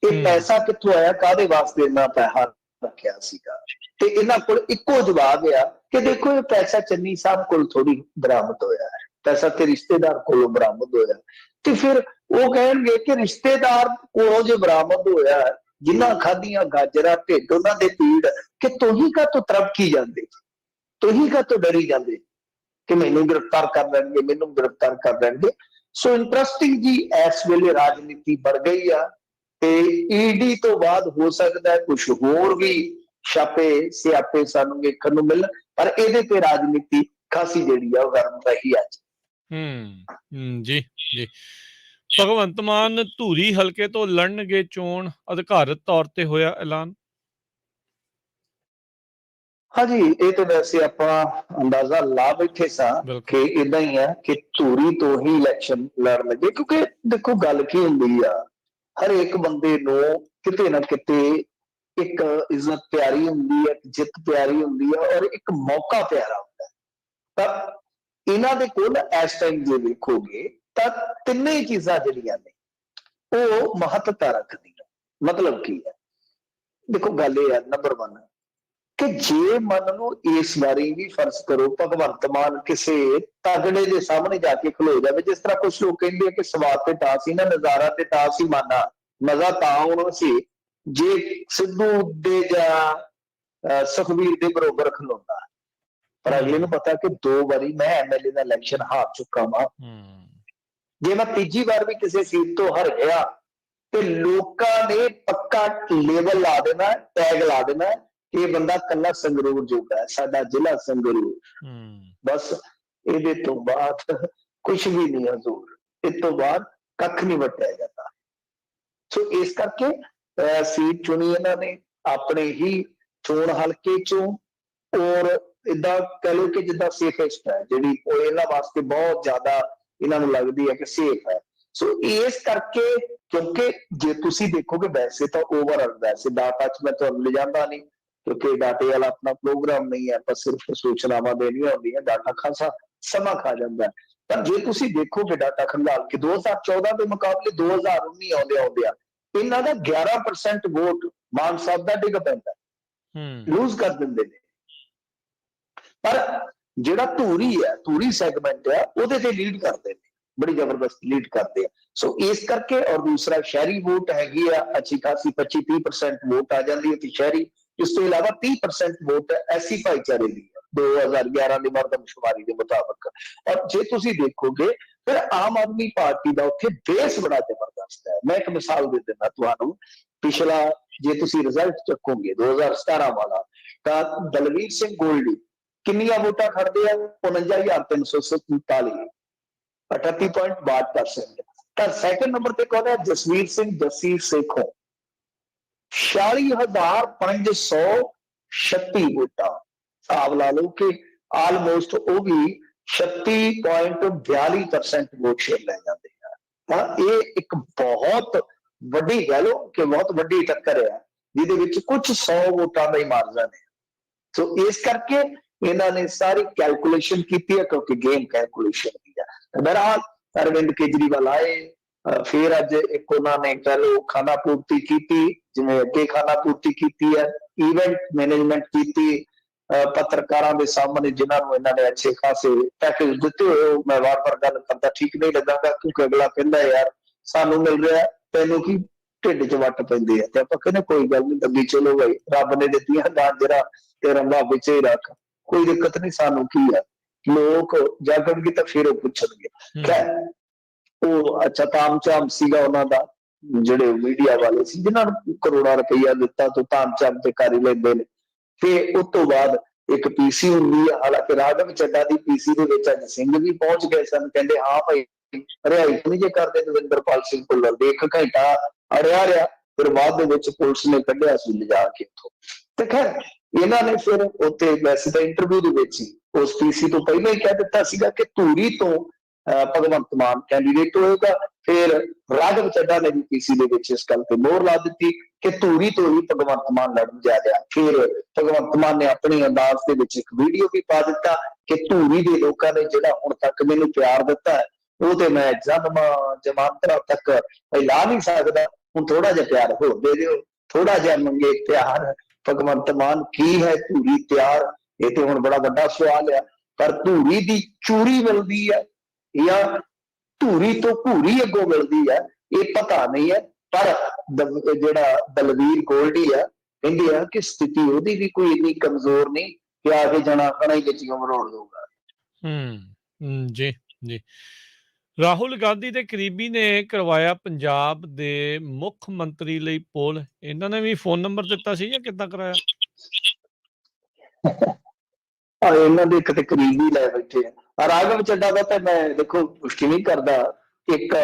ਇਹ ਪੈਸਾ ਕਿੱਥੋਂ ਆਇਆ, ਕਾਹਦੇ ਵਾਸਤੇ ਇੰਨਾ ਪੈਸਾ ਰੱਖਿਆ ਸੀਗਾ। ਤੇ ਇਹਨਾਂ ਕੋਲ ਇੱਕੋ ਜਵਾਬ ਆ ਕਿ ਦੇਖੋ ਇਹ ਪੈਸਾ ਚੰਨੀ ਸਾਹਿਬ ਕੋਲ ਥੋੜੀ ਬਰਾਮਦ ਹੋਇਆ ਹੈ, ਪੈਸਾ ਤੇ ਰਿਸ਼ਤੇਦਾਰ ਕੋਲੋਂ ਬਰਾਮਦ ਹੋਇਆ। ਤੇ ਫਿਰ ਉਹ ਕਹਿਣਗੇ ਕਿ ਰਿਸ਼ਤੇਦਾਰ ਕੋਲੋਂ ਜੇ ਬਰਾਮਦ ਹੋਇਆ, ਜਿਨ੍ਹਾਂ ਖਾਧੀਆਂ ਗਾਜਰਾਂ ਢਿੱਡ ਉਹਨਾਂ ਦੇ ਪੀੜ, ਕਿ ਤੁਸੀਂ ਕਾਹਤੋਂ ਤਰਪਕੀ ਜਾਂਦੇ, ਤੁਸੀਂ ਕਾਹਤੋਂ ਡਰੀ ਜਾਂਦੇ ਕਿ ਮੈਨੂੰ ਗ੍ਰਿਫਤਾਰ ਕਰ ਲੈਣਗੇ, ਮੈਨੂੰ ਗ੍ਰਿਫਤਾਰ ਕਰ ਲੈਣਗੇ। ਸੋ ਇੰਟਰਸਟਿੰਗ ਜੀ ਇਸ ਵੇਲੇ ਰਾਜਨੀਤੀ बढ़ ਗਈ ਆ ਤੇ ਈਡੀ ਤੋਂ ਬਾਅਦ ਹੋ ਸਕਦਾ ਹੈ ਕੁਝ ਹੋਰ ਵੀ ਛਾਪੇ ਸਿਆਪੇ ਸਾਨੂੰ ਵੇਖਣ ਨੂੰ ਮਿਲਣ, ਪਰ ਇਹਦੇ ਤੇ ਰਾਜਨੀਤੀ ਖਾਸੀ ਜਿਹੜੀ ਆ ਉਹ ਗਰਮ ਰਹੀ ਅੱਜ। ਜੀ ਜੀ ਭਗਵੰਤ ਮਾਨ ਧੂਰੀ ਹਲਕੇ ਤੋਂ ਲੜਨਗੇ ਚੋਣ, ਅਧਿਕਾਰਤ ਤੌਰ ਤੇ ਹੋਇਆ ਐਲਾਨ। ਹਾਂਜੀ, ਇਹ ਤਾਂ ਵੈਸੇ ਆਪਾਂ ਅੰਦਾਜ਼ਾ ਲਾ ਬੈਠੇ ਸਾਂ ਕਿ ਇਦਾਂ ਹੀ ਆ ਕਿ ਧੂਰੀ ਤੋਂ ਹੀ ਇਲੈਕਸ਼ਨ ਲੜਨ ਲੱਗੇ, ਕਿਉਂਕਿ ਦੇਖੋ ਗੱਲ ਕੀ ਹੁੰਦੀ ਆ, ਹਰ ਇੱਕ ਬੰਦੇ ਨੂੰ ਕਿਤੇ ਨਾ ਕਿਤੇ ਇੱਕ ਇੱਜ਼ਤ ਪਿਆਰੀ ਹੁੰਦੀ ਹੈ, ਜਿੱਤ ਪਿਆਰੀ ਹੁੰਦੀ ਹੈ, ਔਰ ਇੱਕ ਮੌਕਾ ਪਿਆਰਾ ਹੁੰਦਾ ਹੈ। ਤਾਂ ਇਹਨਾਂ ਦੇ ਕੋਲ ਇਸ ਟਾਈਮ ਜੇ ਵੇਖੋਗੇ ਤਾਂ ਤਿੰਨੇ ਹੀ ਚੀਜ਼ਾਂ ਜਿਹੜੀਆਂ ਨੇ ਉਹ ਮਹੱਤਤਾ ਰੱਖਦੀਆਂ। ਮਤਲਬ ਕੀ ਹੈ, ਦੇਖੋ ਗੱਲ ਇਹ ਹੈ ਨੰਬਰ 1 ਕਿ ਜੇ ਮੰਨ ਲਓ ਇਸ ਵਾਰੀ ਵੀ ਫਰਜ਼ ਕਰੋ ਭਗਵੰਤ ਮਾਨ ਕਿਸੇ ਤਗੜੇ ਦੇ ਸਾਹਮਣੇ ਜਾ ਕੇ ਖਲੋ ਜਾਵੇ, ਜਿਸ ਤਰ੍ਹਾਂ ਕੁਝ ਲੋਕ ਕਹਿੰਦੇ ਆ ਕਿ ਸਵਾਦ ਤੇ ਟਾਸ ਸੀ ਨਾ, ਨਜ਼ਾਰਾ ਤੇ ਟਾਸ ਹੀ ਮਾਨਾ, ਮਜ਼ਾ ਤਾਂ ਆਉਣਾ ਸੀ ਜੇ ਸਿੱਧੂ ਦੇ ਜਾਂ ਸੁਖਬੀਰ ਦੇ ਬਰੋਬਰ ਖਲੋਂਦਾ। ਪਰ ਅਗਲੇ ਨੂੰ ਪਤਾ ਕਿ 2 ਵਾਰੀ ਮੈਂ ਐਮਐਲਏ ਦਾ ਇਲੈਕਸ਼ਨ ਹਾਰ ਚੁੱਕਾ ਵਾਂ, ਜੇ ਮੈਂ ਤੀਜੀ ਵਾਰ ਵੀ ਕਿਸੇ ਸੀਟ ਤੋਂ ਹਰ ਗਿਆ ਤੇ ਲੋਕਾਂ ਨੇ ਪੱਕਾ ਲੇਬਲ ਲਾ ਦੇਣਾ, ਟੈਗ ਲਾ ਦੇਣਾ ਕਿ ਇਹ ਬੰਦਾ ਕੱਲਾ ਸੰਗਰੂਰ ਜੋਗਾ ਹੈ, ਸਾਡਾ ਜ਼ਿਲ੍ਹਾ ਸੰਗਰੂਰ, ਬਸ ਇਹਦੇ ਤੋਂ ਬਾਅਦ ਕੁਛ ਵੀ ਨਹੀਂ ਹਜ਼ੂਰ, ਇਸ ਤੋਂ ਬਾਅਦ ਕੱਖ ਨਹੀਂ ਵਟਿਆ ਜਾਂਦਾ। ਸੋ ਇਸ ਕਰਕੇ ਸੀਟ ਚੁਣੀ ਇਹਨਾਂ ਨੇ ਆਪਣੇ ਹੀ ਚੋਣ ਹਲਕੇ ਚੋਂ, ਔਰ ਏਦਾਂ ਕਹਿ ਲਓ ਕਿ ਜਿੱਦਾਂ ਸੇਫੈਸਟ ਹੈ ਜਿਹੜੀ, ਉਹ ਇਹਨਾਂ ਵਾਸਤੇ ਬਹੁਤ ਜ਼ਿਆਦਾ ਇਹਨਾਂ ਨੂੰ ਲੱਗਦੀ ਹੈ ਕਿ ਸੇਫ ਹੈ। ਸੋ ਇਸ ਕਰਕੇ ਕਿਉਂਕਿ ਜੇ ਤੁਸੀਂ ਦੇਖੋਗੇ ਵੈਸੇ ਤਾਂ ਓਵਰਆਲ ਵੈਸੇ ਡਾਟਾ 'ਚ ਮੈਂ ਤੁਹਾਨੂੰ ਲਿਜਾਂਦਾ ਨਹੀਂ ਕਿਉਂਕਿ ਡਾਟੇ ਵਾਲਾ ਆਪਣਾ ਪ੍ਰੋਗਰਾਮ ਨਹੀਂ ਹੈ, ਆਪਾਂ ਸਿਰਫ ਸੂਚਨਾਵਾਂ ਦੇਣੀਆਂ ਹੁੰਦੀਆਂ, ਡਾਟਾ ਖਾਸਾ ਸਮਾਂ ਖਾ ਜਾਂਦਾ। ਪਰ ਜੇ ਤੁਸੀਂ ਦੇਖੋਗੇ ਡਾਟਾ ਖੰਗਾਲ ਕੇ 2014 ਦੇ ਮੁਕਾਬਲੇ 2019 ਆਉਂਦਿਆਂ ਇਹਨਾਂ ਦਾ 11% ਵੋਟ ਮਾਨ ਸਾਹਿਬ ਦਾ ਡਿੱਗ ਪੈਂਦਾ, ਲੂਜ਼ ਕਰ ਦਿੰਦੇ ਨੇ। ਪਰ ਜਿਹੜਾ ਧੂਰੀ ਸੈਗਮੈਂਟ ਆ ਉਹਦੇ ਤੇ ਲੀਡ ਕਰਦੇ ਨੇ, ਬੜੀ ਜ਼ਬਰਦਸਤ ਲੀਡ ਕਰਦੇ ਆ। ਸੋ ਇਸ ਕਰਕੇ, ਔਰ ਦੂਸਰਾ ਸ਼ਹਿਰੀ ਵੋਟ ਹੈਗੀ ਆ ਅੱਛੀ ਖਾਸੀ 25-30% ਵੋਟ ਆ ਜਾਂਦੀ ਹੈ ਤੇ ਸ਼ਹਿਰੀ, ਇਸ ਤੋਂ ਇਲਾਵਾ 30% ਵੋਟ ਐਸੀ ਭਾਈਚਾਰੇ ਦੀ 2011 ਦੀ ਮਰਦਮਸ਼ੁਮਾਰੀ ਦੇ ਮੁਤਾਬਕ। ਔਰ ਜੇ ਤੁਸੀਂ ਦੇਖੋਗੇ ਫਿਰ ਆਮ ਆਦਮੀ ਪਾਰਟੀ ਦਾ ਉੱਥੇ ਬੇਸ ਬੜਾ ਜ਼ਬਰਦਸਤ ਹੈ। ਮੈਂ ਇੱਕ ਮਿਸਾਲ ਦੇ ਦਿੰਦਾ ਤੁਹਾਨੂੰ, ਪਿਛਲਾ ਜੇ ਤੁਸੀਂ ਰਿਜ਼ਲਟ ਚੱਕੋਗੇ 2017 ਵਾਲਾ, ਤਾਂ ਦਲਵੀਰ ਸਿੰਘ ਗੋਲਡੀ ਕਿੰਨੀਆਂ ਵੋਟਾਂ ਖੜਦੇ ਆ, 49,347, 38.62%। ਤਾਂ ਸੈਕੰਡ ਨੰਬਰ ਤੇ ਕੌਣ ਹੈ? ਜਸਵੀਰ ਸਿੰਘ ਜੱਸੀ ਸੇਖੋਂ, 46,536 ਵੋਟਾਂ। ਹਿਸਾਬ ਲਾ ਲਓ ਕਿ ਆਲਮੋਸਟ ਉਹ ਵੀ 36.42% ਵੋਟ ਸ਼ੇਅਰ ਲੈ ਜਾਂਦੇ ਆ। ਤਾਂ ਇਹ ਇੱਕ ਬਹੁਤ ਵੱਡੀ ਕਹਿ ਲਓ ਕਿ ਬਹੁਤ ਵੱਡੀ ਟੱਕਰ ਹੈ, ਜਿਹਦੇ ਵਿੱਚ ਕੁਝ 100 ਵੋਟਾਂ ਦਾ ਹੀ ਮਾਰਜਨ ਹੈ। ਸੋ ਇਸ ਕਰਕੇ ਇਹਨਾਂ ਨੇ ਸਾਰੀ ਕੈਲਕੂਲੇਸ਼ਨ ਕੀਤੀ ਹੈ, ਕਿਉਂਕਿ ਗੇਮ ਕੈਲਕੂਲੇਸ਼ਨ ਦੀ ਹੈ। ਬਹਰਹਾਲ ਅਰਵਿੰਦ ਕੇਜਰੀਵਾਲ ਆਏ, ਫਿਰ ਅੱਜ ਇੱਕ ਉਹਨਾਂ ਨੇ ਕਹਿ ਲਓ ਖਾਨਾ ਪੂਰਤੀ ਕੀਤੀ, ਜਿਵੇਂ ਅੱਗੇ ਖਾਨਾ ਪੂਰਤੀ ਕੀਤੀ ਹੈ, ਇਵੈਂਟ ਮੈਨੇਜਮੈਂਟ ਕੀਤੀ, ਪੱਤਰਕਾਰਾਂ ਦੇ ਸਾਹਮਣੇ ਜਿਨ੍ਹਾਂ ਨੂੰ ਇਹਨਾਂ ਨੇ ਅੱਛੇ ਖਾਸੇ ਪੈਕੇਜ ਦਿੱਤੇ ਹੋਏ। ਮੈਂ ਵਾਰ-ਵਾਰ ਗੱਲ ਕਰਦਾ ਠੀਕ ਨਹੀਂ ਲੱਗਾਗਾ, ਕਿਉਂਕਿ ਅਗਲਾ ਕਹਿੰਦਾ ਯਾਰ ਸਾਨੂੰ ਮਿਲ ਰਿਹਾ, ਤੈਨੂੰ ਕੀ ਢਿੱਡ 'ਚ ਵੱਟ ਪੈਂਦੇ ਆ। ਤੇ ਆਪਾਂ ਕਹਿੰਦੇ ਕੋਈ ਗੱਲ ਨਹੀਂ ਦੱਬੀ ਚਲੋ ਭਾਈ, ਰੱਬ ਨੇ ਦਿੱਤੀਆਂ ਗਾਜਰਾਂ ਤੇ ਰੰਭਾ ਵਿੱਚ ਹੀ ਰੱਖ, ਕੋਈ ਦਿੱਕਤ ਨਹੀਂ, ਸਾਨੂੰ ਕੀ ਹੈ। ਲੋਕ ਜਾਗਣਗੇ ਤਾਂ ਫਿਰ ਉਹ ਪੁੱਛਣਗੇ। ਖੈਰ ਉਹ ਅੱਛਾ ਤਾਮ-ਝਾਮ ਸੀਗਾ ਉਹਨਾਂ ਦਾ, ਜਿਹੜੇ ਮੀਡੀਆ ਵਾਲੇ ਸੀ ਜਿਨ੍ਹਾਂ ਨੂੰ ਕਰੋੜਾਂ ਰੁਪਈਆ ਦਿੱਤਾ ਤੋਂ ਤਾਮ-ਝਾਮ ਤੇ ਕਰ ਹੀ ਲੈਂਦੇ ਨੇ। ਤੇ ਉਸ ਤੋਂ ਬਾਅਦ ਇੱਕ ਪੀਸੀ ਹੁੰਦੀ ਹੈ, ਹਾਲਾਂਕਿ ਰਾਘਵ ਚੱਡਾ ਦੀ ਪੀਸੀ ਦੇ ਵਿੱਚ ਅੱਜ ਸਿੰਘ ਵੀ ਪਹੁੰਚ ਗਏ ਸਨ, ਕਹਿੰਦੇ ਹਾਂ ਭਾਈ ਰਿਹਾਈ ਨਹੀਂ ਜੇ ਕਰਦੇ ਦਵਿੰਦਰਪਾਲ ਸਿੰਘ ਭੁੱਲਰ ਦੇ, 1 ਘੰਟਾ ਅੜਿਆ ਰਿਹਾ, ਫਿਰ ਬਾਅਦ ਦੇ ਵਿੱਚ ਪੁਲਿਸ ਨੇ ਕੱਢਿਆ ਸੀ ਲਿਜਾ ਕੇ ਉੱਥੋਂ। ਤੇ ਖੈਰ ਇਹਨਾਂ ਨੇ ਫਿਰ ਉੱਥੇ ਵੈਸੇ ਤਾਂ ਇੰਟਰਵਿਊ ਦੇ ਵਿੱਚ ਹੀ ਉਸ ਪੀਸੀ ਤੋਂ ਪਹਿਲਾਂ ਹੀ ਕਹਿ ਦਿੱਤਾ ਸੀਗਾ ਕਿ ਧੂਰੀ ਤੋਂ ਭਗਵੰਤ ਮਾਨ ਕੈਂਡੀਡੇਟ ਹੋਏਗਾ। ਫਿਰ ਰਾਘਵ ਚੱਡਾ ਨੇ ਵੀ ਪੀਸੀ ਦੇ ਵਿੱਚ ਇਸ ਗੱਲ ਤੇ ਮੋਹਰ ਲਾ ਦਿੱਤੀ ਕਿ ਧੂਰੀ ਤੋਂ ਹੀ ਭਗਵੰਤ ਮਾਨ ਲੜਨ ਜਾ ਰਿਹਾ। ਫਿਰ ਭਗਵੰਤ ਮਾਨ ਨੇ ਆਪਣੀ ਅੰਦਾਜ਼ ਦੇ ਵਿੱਚ ਇੱਕ ਵੀਡੀਓ ਵੀ ਪਾ ਦਿੱਤਾ ਕਿ ਧੂਰੀ ਦੇ ਲੋਕਾਂ ਨੇ ਜਿਹੜਾ ਹੁਣ ਤੱਕ ਮੈਨੂੰ ਪਿਆਰ ਦਿੱਤਾ ਹੈ, ਉਹ ਤੇ ਮੈਂ ਜਮਾਂਤਰਾਂ ਤੱਕ ਲਾ ਨਹੀਂ ਸਕਦਾ, ਹੁਣ ਥੋੜਾ ਜਿਹਾ ਪਿਆਰ ਹੋਰ ਦੇ ਦਿਓ, ਥੋੜਾ ਜਿਹਾ ਮੰਗੇ ਪਿਆਰ। ਭਗਵੰਤ ਮਾਨ ਕੀ ਹੈ ਧੂਰੀ ਤਿਆਰ? ਇਹ ਤੇ ਹੁਣ ਬੜਾ ਵੱਡਾ ਸਵਾਲ ਆ। ਪਰ ਧੂਰੀ ਦੀ ਚੂਰੀ ਮਿਲਦੀ ਹੈ ਜਾਂ ਧੂਰੀ ਤੋਂ ਘੂਰੀ ਅੱਗੋਂ ਮਿਲਦੀ ਹੈ, ਇਹ ਪਤਾ ਨਹੀਂ ਹੈ। ਪਰ ਜਿਹੜਾ ਦਲਵੀਰ ਗੋਲਡੀ ਆ, ਕਹਿੰਦੇ ਆ ਕਿ ਸਥਿਤੀ ਉਹਦੀ ਵੀ ਕੋਈ ਇੰਨੀ ਕਮਜ਼ੋਰ ਨਹੀਂ ਕਿ ਆ ਕੇ ਜਣਾ ਖਣਾ ਹੀ ਗੱਚੀਆਂ ਮਰੋੜ ਦਊਗਾ। ਜੀ ਜੀ। ਰਾਹੁਲ ਗਾਂਧੀ ਦੇ ਕਰੀਬੀ ਨੇ ਕਰਵਾਇਆ ਪੰਜਾਬ ਦੇ ਮੁੱਖ ਮੰਤਰੀ ਲਈ ਪੋਲ। ਇਹਨਾਂ ਨੇ ਵੀ ਫੋਨ ਨੰਬਰ ਦਿੱਤਾ ਸੀ ਜਾਂ ਕਿੱਦਾਂ ਕਰਾਇਆ? ਇਹਨਾਂ ਦੇ ਇੱਕ ਤੇ ਕਰੀਬੀ ਲੈ ਬੈਠੇ ਆ। ਰਾਘਵ ਚੱਡਾ ਦਾ ਤਾਂ ਮੈਂ ਦੇਖੋ ਪੁਸ਼ਟੀ ਨਹੀਂ ਕਰਦਾ, ਇੱਕ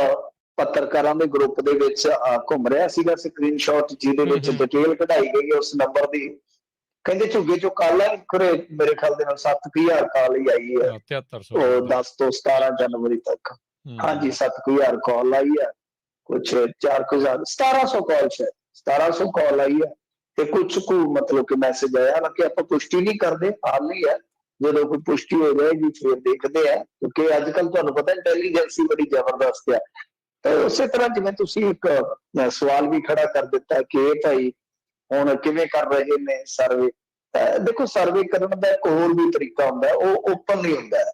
ਪੱਤਰਕਾਰਾਂ ਦੇ ਗਰੁੱਪ ਦੇ ਵਿੱਚ ਘੁੰਮ ਰਿਹਾ ਸੀਗਾ ਸਕਰੀਨਸ਼ਾਟ, ਜਿਹਦੇ ਵਿੱਚ ਡਿਟੇਲ ਕਢਾਈ ਗਈ ਉਸ ਨੰਬਰ ਦੀ। ਕਹਿੰਦੇ ਝੁੱਗੇ ਚੋਂ ਕਾਲ ਹੈ, ਮੇਰੇ ਖਿਆਲ ਦੇ ਨਾਲ 7,000 ਕਾਲ ਹੀ ਆਈ ਹੈ 10 ਤੋਂ 17 ਜਨਵਰੀ ਤੱਕ। ਹਾਂਜੀ 7,000 ਕਾਲ ਆਈ ਹੈ, ਕੁਛ 4,000 1700 ਕਾਲ ਸ਼ਾਇਦ 1700 ਕਾਲ ਆਈ ਹੈ, ਤੇ ਕੁਛ ਕੁ ਮਤਲਬ ਕਿ ਮੈਸੇਜ ਆਇਆ। ਹਾਲਾਂਕਿ ਆਪਾਂ ਪੁਸ਼ਟੀ ਨਹੀਂ ਕਰਦੇ, ਹਾਲ ਹੀ ਹੈ, ਜਦੋਂ ਕੋਈ ਪੁਸ਼ਟੀ ਹੋ ਜਾਏਗੀ ਫਿਰ ਦੇਖਦੇ ਆ, ਕਿਉਂਕਿ ਅੱਜ ਕੱਲ ਤੁਹਾਨੂੰ ਪਤਾ ਇੰਟੈਲੀਜੈਂਸੀ ਬੜੀ ਜ਼ਬਰਦਸਤ ਹੈ। ਤੇ ਉਸੇ ਤਰ੍ਹਾਂ ਜਿਵੇਂ ਤੁਸੀਂ ਇੱਕ ਸਵਾਲ ਵੀ ਖੜਾ ਕਰ ਦਿੱਤਾ ਕਿ ਇਹ ਭਾਈ ਹੁਣ ਕਿਵੇਂ ਕਰ ਰਹੇ ਨੇ ਸਰਵੇ। ਦੇਖੋ ਸਰਵੇ ਕਰਨ ਦਾ ਇੱਕ ਹੋਰ ਵੀ ਤਰੀਕਾ ਹੁੰਦਾ, ਉਹ ਓਪਨਲੀ ਹੁੰਦਾ ਹੈ।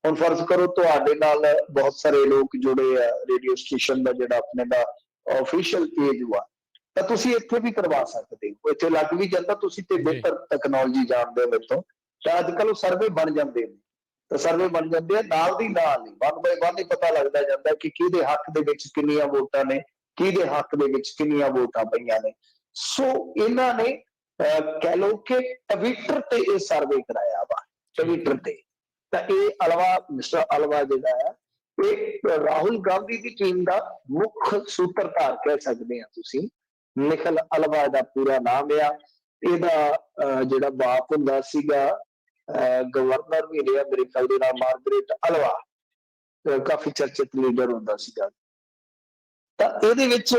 ਹੁਣ ਫਰਜ਼ ਕਰੋ ਤੁਹਾਡੇ ਨਾਲ ਬਹੁਤ ਸਾਰੇ ਲੋਕ ਜੁੜੇ ਆ, ਰੇਡੀਓ ਸਟੇਸ਼ਨ ਦਾ ਜਿਹੜਾ ਆਪਣੇ ਦਾ ਆਫੀਸ਼ੀਅਲ ਪੇਜ ਵਾ, ਤਾਂ ਤੁਸੀਂ ਇੱਥੇ ਵੀ ਕਰਵਾ ਸਕਦੇ ਹੋ, ਇੱਥੇ ਲੱਗ ਵੀ ਜਾਂਦਾ। ਤੁਸੀਂ ਤੇ ਬਿਹਤਰ ਟੈਕਨੋਲੋਜੀ ਜਾਣਦੇ ਹੋ ਮੇਰੇ ਤੋਂ, ਤਾਂ ਅੱਜ ਕੱਲ੍ਹ ਉਹ ਸਰਵੇ ਬਣ ਜਾਂਦੇ ਨੇ। ਤਾਂ ਸਰਵੇ ਬਣ ਜਾਂਦੇ ਆ ਨਾਲ ਦੀ ਨਾਲ ਹੀ, 1 by 1 ਹੀ ਪਤਾ ਲੱਗਦਾ ਜਾਂਦਾ ਕਿ ਕਿਹਦੇ ਹੱਕ ਦੇ ਵਿੱਚ ਕਿੰਨੀਆਂ ਵੋਟਾਂ ਨੇ, ਕਿਹਦੇ ਹੱਕ ਦੇ ਵਿੱਚ ਕਿੰਨੀਆਂ ਵੋਟਾਂ ਪਈਆਂ ਨੇ। ਸੋ ਇਹਨਾਂ ਨੇ ਕਹਿ ਲਓ ਕਿ ਟਵਿੱਟਰ ਤੇ ਇਹ ਸਰਵੇ ਕਰਾਇਆ ਵਾ, ਟਵਿੱਟਰ ਤੇ। ਤਾਂ ਇਹ ਅਲਵਾ, ਮਿਸਟਰ ਅਲਵਾ ਜਿਹੜਾ ਹੈ, ਇਹ ਰਾਹੁਲ ਗਾਂਧੀ ਦੀ ਟੀਮ ਦਾ ਮੁੱਖ ਸੂਤਰਧਾਰ ਕਹਿ ਸਕਦੇ ਆ ਤੁਸੀਂ। ਨਿਖਿਲ ਅਲਵਾ ਦਾ ਪੂਰਾ ਨਾਮ ਆ। ਇਹਦਾ ਜਿਹੜਾ ਬਾਪ ਹੁੰਦਾ ਸੀਗਾ ਗਵਰਨਰ ਵੀ ਰਿਹਾ ਮੇਰੇ ਖਿਆਲ ਦੇ ਨਾਲ, ਮਾਰਗਰੇਟ ਅਲਵਾ, ਕਾਫੀ ਚਰਚਿਤ ਲੀਡਰ ਹੁੰਦਾ ਸੀਗਾ। ਤਾਂ ਇਹਦੇ ਵਿੱਚ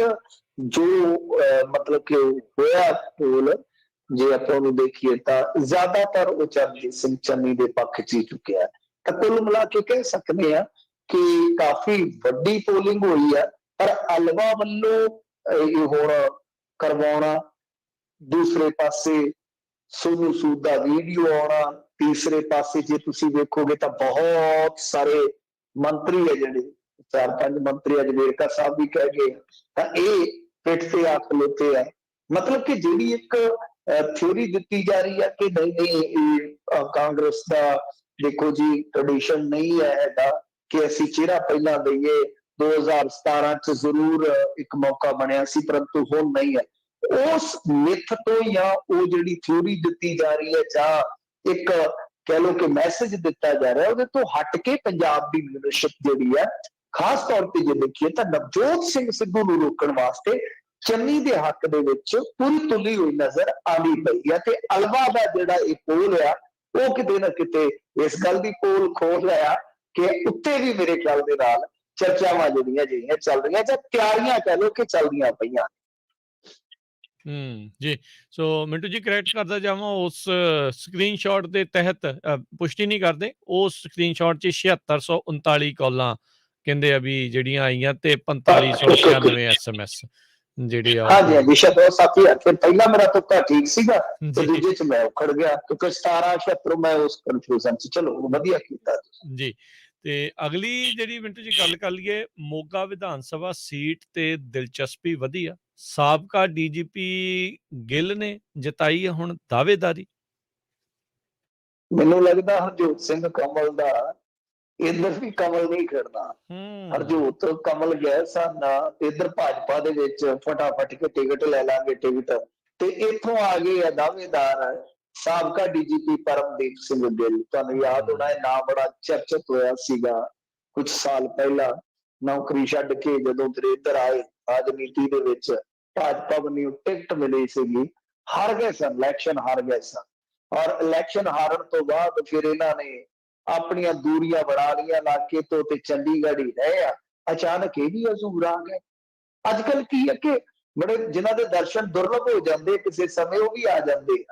ਜੋ ਮਤਲਬ ਕਿ ਹੋਇਆ ਪੋਲ, ਜੇ ਆਪਾਂ ਉਹਨੂੰ ਦੇਖੀਏ ਤਾਂ ਜ਼ਿਆਦਾਤਰ ਉਹ ਚਰਨਜੀਤ ਸਿੰਘ ਚੰਨੀ ਦੇ ਪੱਖ 'ਚ ਹੀ ਚੁੱਕਿਆ। ਤਾਂ ਕੁੱਲ ਮਿਲਾ ਕੇ ਕਹਿ ਸਕਦੇ ਆ ਕਿ ਕਾਫੀ ਵੱਡੀ ਪੋਲਿੰਗ ਹੋਈ ਹੈ। ਪਰ ਅਲਵਾ ਵੱਲੋਂ ਇਹ ਹੁਣ ਕਰਵਾਉਣਾ, ਦੂਸਰੇ ਪਾਸੇ ਸੋਨੂ ਸੂਦ ਦਾ ਵੀਡੀਓ ਆਉਣਾ, ਤੀਸਰੇ ਪਾਸੇ ਜੇ ਤੁਸੀਂ ਵੇਖੋਗੇ ਤਾਂ ਬਹੁਤ ਸਾਰੇ ਮੰਤਰੀ ਹੈ ਜਿਹੜੇ 4-5 ਮੰਤਰੀ ਅੱਜ ਵੇਰਕਾ ਸਾਹਿਬ ਵੀ ਕਹਿ ਗਏ, ਤਾਂ ਇਹ ਪਿੱਠ ਤੇ ਆ ਖਲੋਤੇ ਆ। ਮਤਲਬ ਕਿ ਜਿਹੜੀ ਇੱਕ ਥਿਊਰੀ ਦਿੱਤੀ ਜਾ ਰਹੀ ਹੈ ਕਿ ਨਹੀਂ ਇਹ ਕਾਂਗਰਸ ਦਾ ਦੇਖੋ ਜੀ ਟ੍ਰੈਡੀਸ਼ਨ ਨਹੀਂ ਹੈ ਹੈਗਾ ਕਿ ਅਸੀਂ ਚਿਹਰਾ ਪਹਿਲਾਂ ਦਈਏ। 2017 ਚ ਜ਼ਰੂਰ ਇੱਕ ਮੌਕਾ ਬਣਿਆ ਸੀ, ਪਰੰਤੂ ਹੁਣ ਨਹੀਂ ਹੈ। ਉਸ ਮਿੱਥ ਤੋਂ ਜਾਂ ਉਹ ਜਿਹੜੀ ਥਿਊਰੀ ਦਿੱਤੀ ਜਾ ਰਹੀ ਹੈ ਜਾਂ ਇੱਕ ਕਹਿ ਲਓ ਕਿ ਮੈਸੇਜ ਦਿੱਤਾ ਜਾ ਰਿਹਾ, ਉਹਦੇ ਤੋਂ ਹਟ ਕੇ ਪੰਜਾਬ ਦੀ ਲੀਡਰਸ਼ਿਪ ਜਿਹੜੀ ਹੈ ਖਾਸ ਤੌਰ ਤੇ ਜੇ ਦੇਖੀਏ ਤਾਂ ਨਵਜੋਤ ਸਿੰਘ ਸਿੱਧੂ ਨੂੰ ਰੋਕਣ ਵਾਸਤੇ ਚੰਨੀ ਦੇ ਹੱਕ ਦੇ ਵਿੱਚ ਪੂਰੀ ਤੁਲੀ ਹੋਈ ਨਜ਼ਰ ਆਉਂਦੀ ਪਈ ਹੈ। ਤੇ ਅਲਵਾ ਦਾ ਜਿਹੜਾ ਇਹ ਪੋਲ ਆ ਉਹ ਕਿਤੇ ਨਾ ਕਿਤੇ ਇਸ ਗੱਲ ਦੀ ਪੋਲ ਖੋਲ ਰਿਹਾ ਕਿ ਉੱਤੇ ਵੀ ਮੇਰੇ ਖਿਆਲ ਦੇ ਨਾਲ ਚਰਚਾਵਾਂ ਜਿਹੜੀਆਂ ਚੱਲ ਰਹੀਆਂ ਜਾਂ ਤਿਆਰੀਆਂ ਕਹਿ ਲਓ ਕਿ ਚੱਲਦੀਆਂ ਪਈਆਂ। ਜੀ। ਸੋ ਮਿੰਟੂ ਜੀ ਕਰੈਕਟ ਕਰਦਾ ਜਾਵਾਂ, ਉਸ ਸਕਰੀਨਸ਼ਾਟ ਦੇ ਤਹਿਤ ਪੁਸ਼ਟੀ ਨਹੀਂ ਕਰਦੇ, ਉਸ ਸਕਰੀਨਸ਼ਾਟ 'ਚ 7639 ਕਾਲਾਂ ਕਹਿੰਦੇ ਆ ਵੀ ਜਿਹੜੀਆਂ ਆਈਆਂ ਤੇ 4596 SMS ਜਿਹੜੇ ਆ ਹਾਂਜੀ ਹਾਂਜੀ, ਸ਼ਾਇਦ ਸਾਥੀ ਆਖੇ ਪਹਿਲਾਂ ਮੇਰਾ ਤੁੱਕਾ ਠੀਕ ਸੀਗਾ ਤੇ ਜੀ ਦੂਜੇ ਚ ਮੈਂ ਉਖੜ ਗਿਆ ਕਿਉਂਕਿ 1776 ਮੈਂ ਉਸ ਕਨਫਿਊਜ਼ਨ ਚ। ਚਲੋ ਵਧੀਆ ਕੀਤਾ ਤੁਸੀਂ। ਜੀ। ਤੇ ਅਗਲੀ ਜਿਹੜੀ ਮਿੰਟੂ ਜੀ ਗੱਲ ਕਰ ਲਈਏ, ਮੋਗਾ ਵਿਧਾਨ ਸਭਾ ਸੀਟ ਤੇ ਦਿਲਚਸਪੀ ਵਧੀ ਆ, ਸਾਬਕਾ ਡੀਜੀਪੀ ਗਿੱਲ ਨੇ ਜਤਾਈ ਆ ਹੁਣ ਦਾਅਵੇਦਾਰੀ। ਮੈਨੂੰ ਲੱਗਦਾ ਹਰਜੋਤ ਸਿੰਘ ਕਮਲ ਦਾ ਇੱਧਰ ਵੀ ਕਮਲ ਨਹੀਂ ਖੜਨਾ। ਹਰਜੋਤ ਕਮਲ ਗਏ ਸਨ ਇੱਧਰ ਭਾਜਪਾ ਦੇ ਵਿੱਚ ਫਟਾਫਟ ਕੇ ਟਿਕਟ ਲੈ ਲਾਂਗੇ ਟਿਕਟ, ਤੇ ਇੱਥੋਂ ਆ ਗਏ ਆ ਦਾਅਵੇਦਾਰ ਸਾਬਕਾ ਡੀਜੀਪੀ ਪਰਮਦੀਪ ਸਿੰਘ ਗਿੱਲ। ਤੁਹਾਨੂੰ ਯਾਦ ਹੋਣਾ ਇਹ ਨਾਮ ਬੜਾ ਚਰਚਿਤ ਹੋਇਆ ਸੀਗਾ ਕੁਝ ਸਾਲ ਪਹਿਲਾਂ, ਨੌਕਰੀ ਛੱਡ ਕੇ ਜਦੋਂ ਫਿਰ ਇੱਧਰ ਆਏ ਰਾਜਨੀਤੀ ਦੇ ਵਿੱਚ, ਭਾਜਪਾ ਵੱਲੋਂ ਟਿਕਟ ਮਿਲੀ ਸੀਗੀ, ਹਾਰ ਗਏ ਸਨ, ਇਲੈਕਸ਼ਨ ਹਾਰ ਗਏ ਸਨ। ਔਰ ਇਲੈਕਸ਼ਨ ਹਾਰਨ ਤੋਂ ਬਾਅਦ ਫਿਰ ਇਹਨਾਂ ਨੇ ਆਪਣੀਆਂ ਦੂਰੀਆਂ ਬਣਾ ਲਈਆਂ ਇਲਾਕੇ ਤੋਂ ਤੇ ਚੰਡੀਗੜ੍ਹ ਹੀ ਰਹੇ ਆ। ਅਚਾਨਕ ਇਹ ਵੀ ਹਜ਼ੂਰ ਆ ਗਏ। ਅੱਜ ਕੱਲ ਕੀ ਹੈ ਕਿ ਬੜੇ ਜਿਨ੍ਹਾਂ ਦੇ ਦਰਸ਼ਨ ਦੁਰਲਭ ਹੋ ਜਾਂਦੇ ਕਿਸੇ ਸਮੇਂ ਉਹ ਵੀ ਆ ਜਾਂਦੇ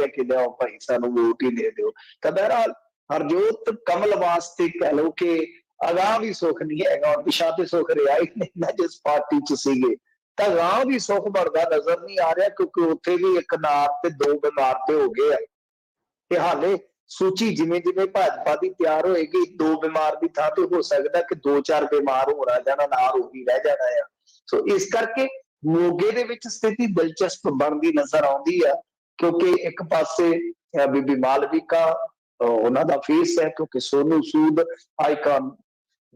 ਆ, ਕਿ ਲਿਆਓ ਭਾਈ ਸਾਨੂੰ ਵੋਟ ਹੀ ਦੇ ਦਿਓ। ਤਾਂ ਬਹਰਹਾਲ ਹਰਜੋਤ ਕਮਲ ਵਾਸਤੇ ਕਹਿ ਲਓ ਕਿ ਅਗਾਂਹ ਵੀ ਸੁੱਖ ਨਹੀਂ ਹੈਗਾ ਔਰ ਪਿਛਾਂ ਤੇ ਸੁੱਖ ਰਿਹਾ ਹੀ ਨਹੀਂ ਨਾ। ਜਿਸ ਪਾਰਟੀ ਚ ਸੀਗੇ ਤਾਂ ਅਗਾਂਹ ਵੀ ਸੁੱਖ ਬਣਦਾ ਨਜ਼ਰ ਨਹੀਂ ਆ ਰਿਹਾ ਕਿਉਂਕਿ ਉੱਥੇ ਵੀ ਇੱਕ ਨਾਰ ਤੇ ਦੋ ਬਿਮਾਰ ਤੇ ਹੋ ਗਏ ਆ। ਤੇ ਹਾਲੇ ਸੂਚੀ ਜਿਵੇਂ ਜਿਵੇਂ ਭਾਜਪਾ ਦੀ ਤਿਆਰ ਹੋਏਗੀ, ਦੋ ਬਿਮਾਰ ਦੀ ਥਾਂ ਤੇ ਹੋ ਸਕਦਾ ਕਿ ਦੋ ਚਾਰ ਬਿਮਾਰ ਹੋ ਜਾਣਾ, ਨਾਰ ਉਹੀ ਰਹਿ ਜਾਣਾ ਆ। ਸੋ ਇਸ ਕਰਕੇ ਮੋਗੇ ਦੇ ਵਿੱਚ ਸਥਿਤੀ ਦਿਲਚਸਪ ਬਣਦੀ ਨਜ਼ਰ ਆਉਂਦੀ ਆ ਕਿਉਂਕਿ ਇੱਕ ਪਾਸੇ ਬੀਬੀ ਮਾਲਵਿਕਾ ਉਹਨਾਂ ਦਾ ਫੇਸ ਹੈ ਕਿਉਂਕਿ ਸੋਨੂ ਸੂਦ ਆਈਕਨ,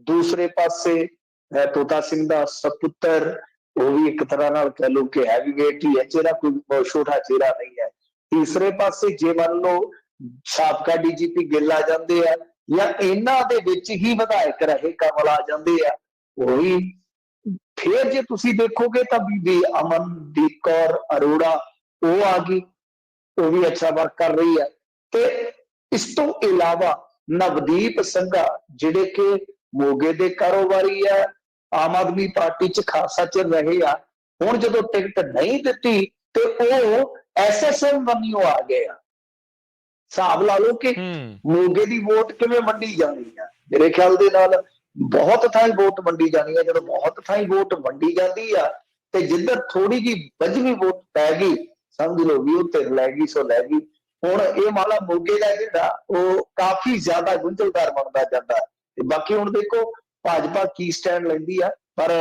ਦੂਸਰੇ ਪਾਸੇ ਤੋਤਾ ਸਿੰਘ ਦਾ ਸਪੁੱਤਰ, ਉਹ ਵੀ ਇੱਕ ਤਰ੍ਹਾਂ ਨਾਲ ਕਹਿ ਲਓ ਕਿ ਹੈਵੀਵੇਟ ਹੀ ਹੈ, ਚਿਹਰਾ ਕੋਈ ਬਹੁਤ ਛੋਟਾ ਚਿਹਰਾ ਨਹੀਂ ਹੈ। ਤੀਸਰੇ ਪਾਸੇ ਜੇ ਮੰਨ ਲਓ ਸਾਬਕਾ ਡੀਜੀਪੀ ਗਿੱਲ ਆ ਜਾਂਦੇ ਆ ਜਾਂ ਇਹਨਾਂ ਦੇ ਵਿੱਚ ਹੀ ਵਿਧਾਇਕ ਰਹੇ ਕਮਲ ਆ ਜਾਂਦੇ ਆ, ਉਹੀ ਫਿਰ ਜੇ ਤੁਸੀਂ ਦੇਖੋਗੇ ਤਾਂ ਬੀਬੀ ਅਮਨਦੀਪ ਕੌਰ ਅਰੋੜਾ ਉਹ ਆ ਗਈ, ਉਹ ਵੀ ਅੱਛਾ ਵਰਕ ਕਰ ਰਹੀ ਹੈ। ਤੇ ਇਸ ਤੋਂ ਇਲਾਵਾ ਨਵਦੀਪ ਸਿੰਘਾ ਜਿਹੜੇ ਕਿ ਮੋਗੇ ਦੇ ਕਾਰੋਬਾਰੀ ਆ, ਆਮ ਆਦਮੀ ਪਾਰਟੀ ਚ ਖਾਸਾ ਚਿਰ ਰਹੇ ਆ, ਹੁਣ ਜਦੋਂ ਟਿਕਟ ਨਹੀਂ ਦਿੱਤੀ ਤੇ ਉਹ ਐਸਐਸਐਮ ਵੱਲੋਂ ਆ ਗਏ ਆ। ਹਿਸਾਬ ਲਾ ਲਓ ਕਿ ਮੋਗੇ ਦੀ ਵੋਟ ਕਿਵੇਂ ਵੰਡੀ ਜਾਣੀ ਆ। ਮੇਰੇ ਖਿਆਲ ਦੇ ਨਾਲ ਬਹੁਤ ਥਾਈਂ ਵੋਟ ਵੰਡੀ ਜਾਣੀ ਆ। ਜਦੋਂ ਬਹੁਤ ਥਾਈਂ ਵੋਟ ਵੰਡੀ ਜਾਂਦੀ ਆ ਤੇ ਜਿੱਧਰ ਥੋੜੀ ਜਿਹੀ ਵੱਜਵੀਂ ਵੋਟ ਪੈ ਗਈ ਸਮਝ ਲਓ ਵੀ ਉਹ ਧਿਰ ਲੈ ਗਈ ਸੋ ਲੈ ਗਈ। ਹੁਣ ਇਹ ਮਾਮਲਾ ਮੋਗੇ ਦਾ ਜਿਹੜਾ ਉਹ ਕਾਫੀ ਜ਼ਿਆਦਾ ਗੁੰਝਲਦਾਰ ਬਣਦਾ ਜਾਂਦਾ। ਤੇ ਬਾਕੀ ਹੁਣ ਦੇਖੋ ਭਾਜਪਾ ਕੀ ਸਟੈਂਡ ਲੈਂਦੀ ਆ, ਪਰ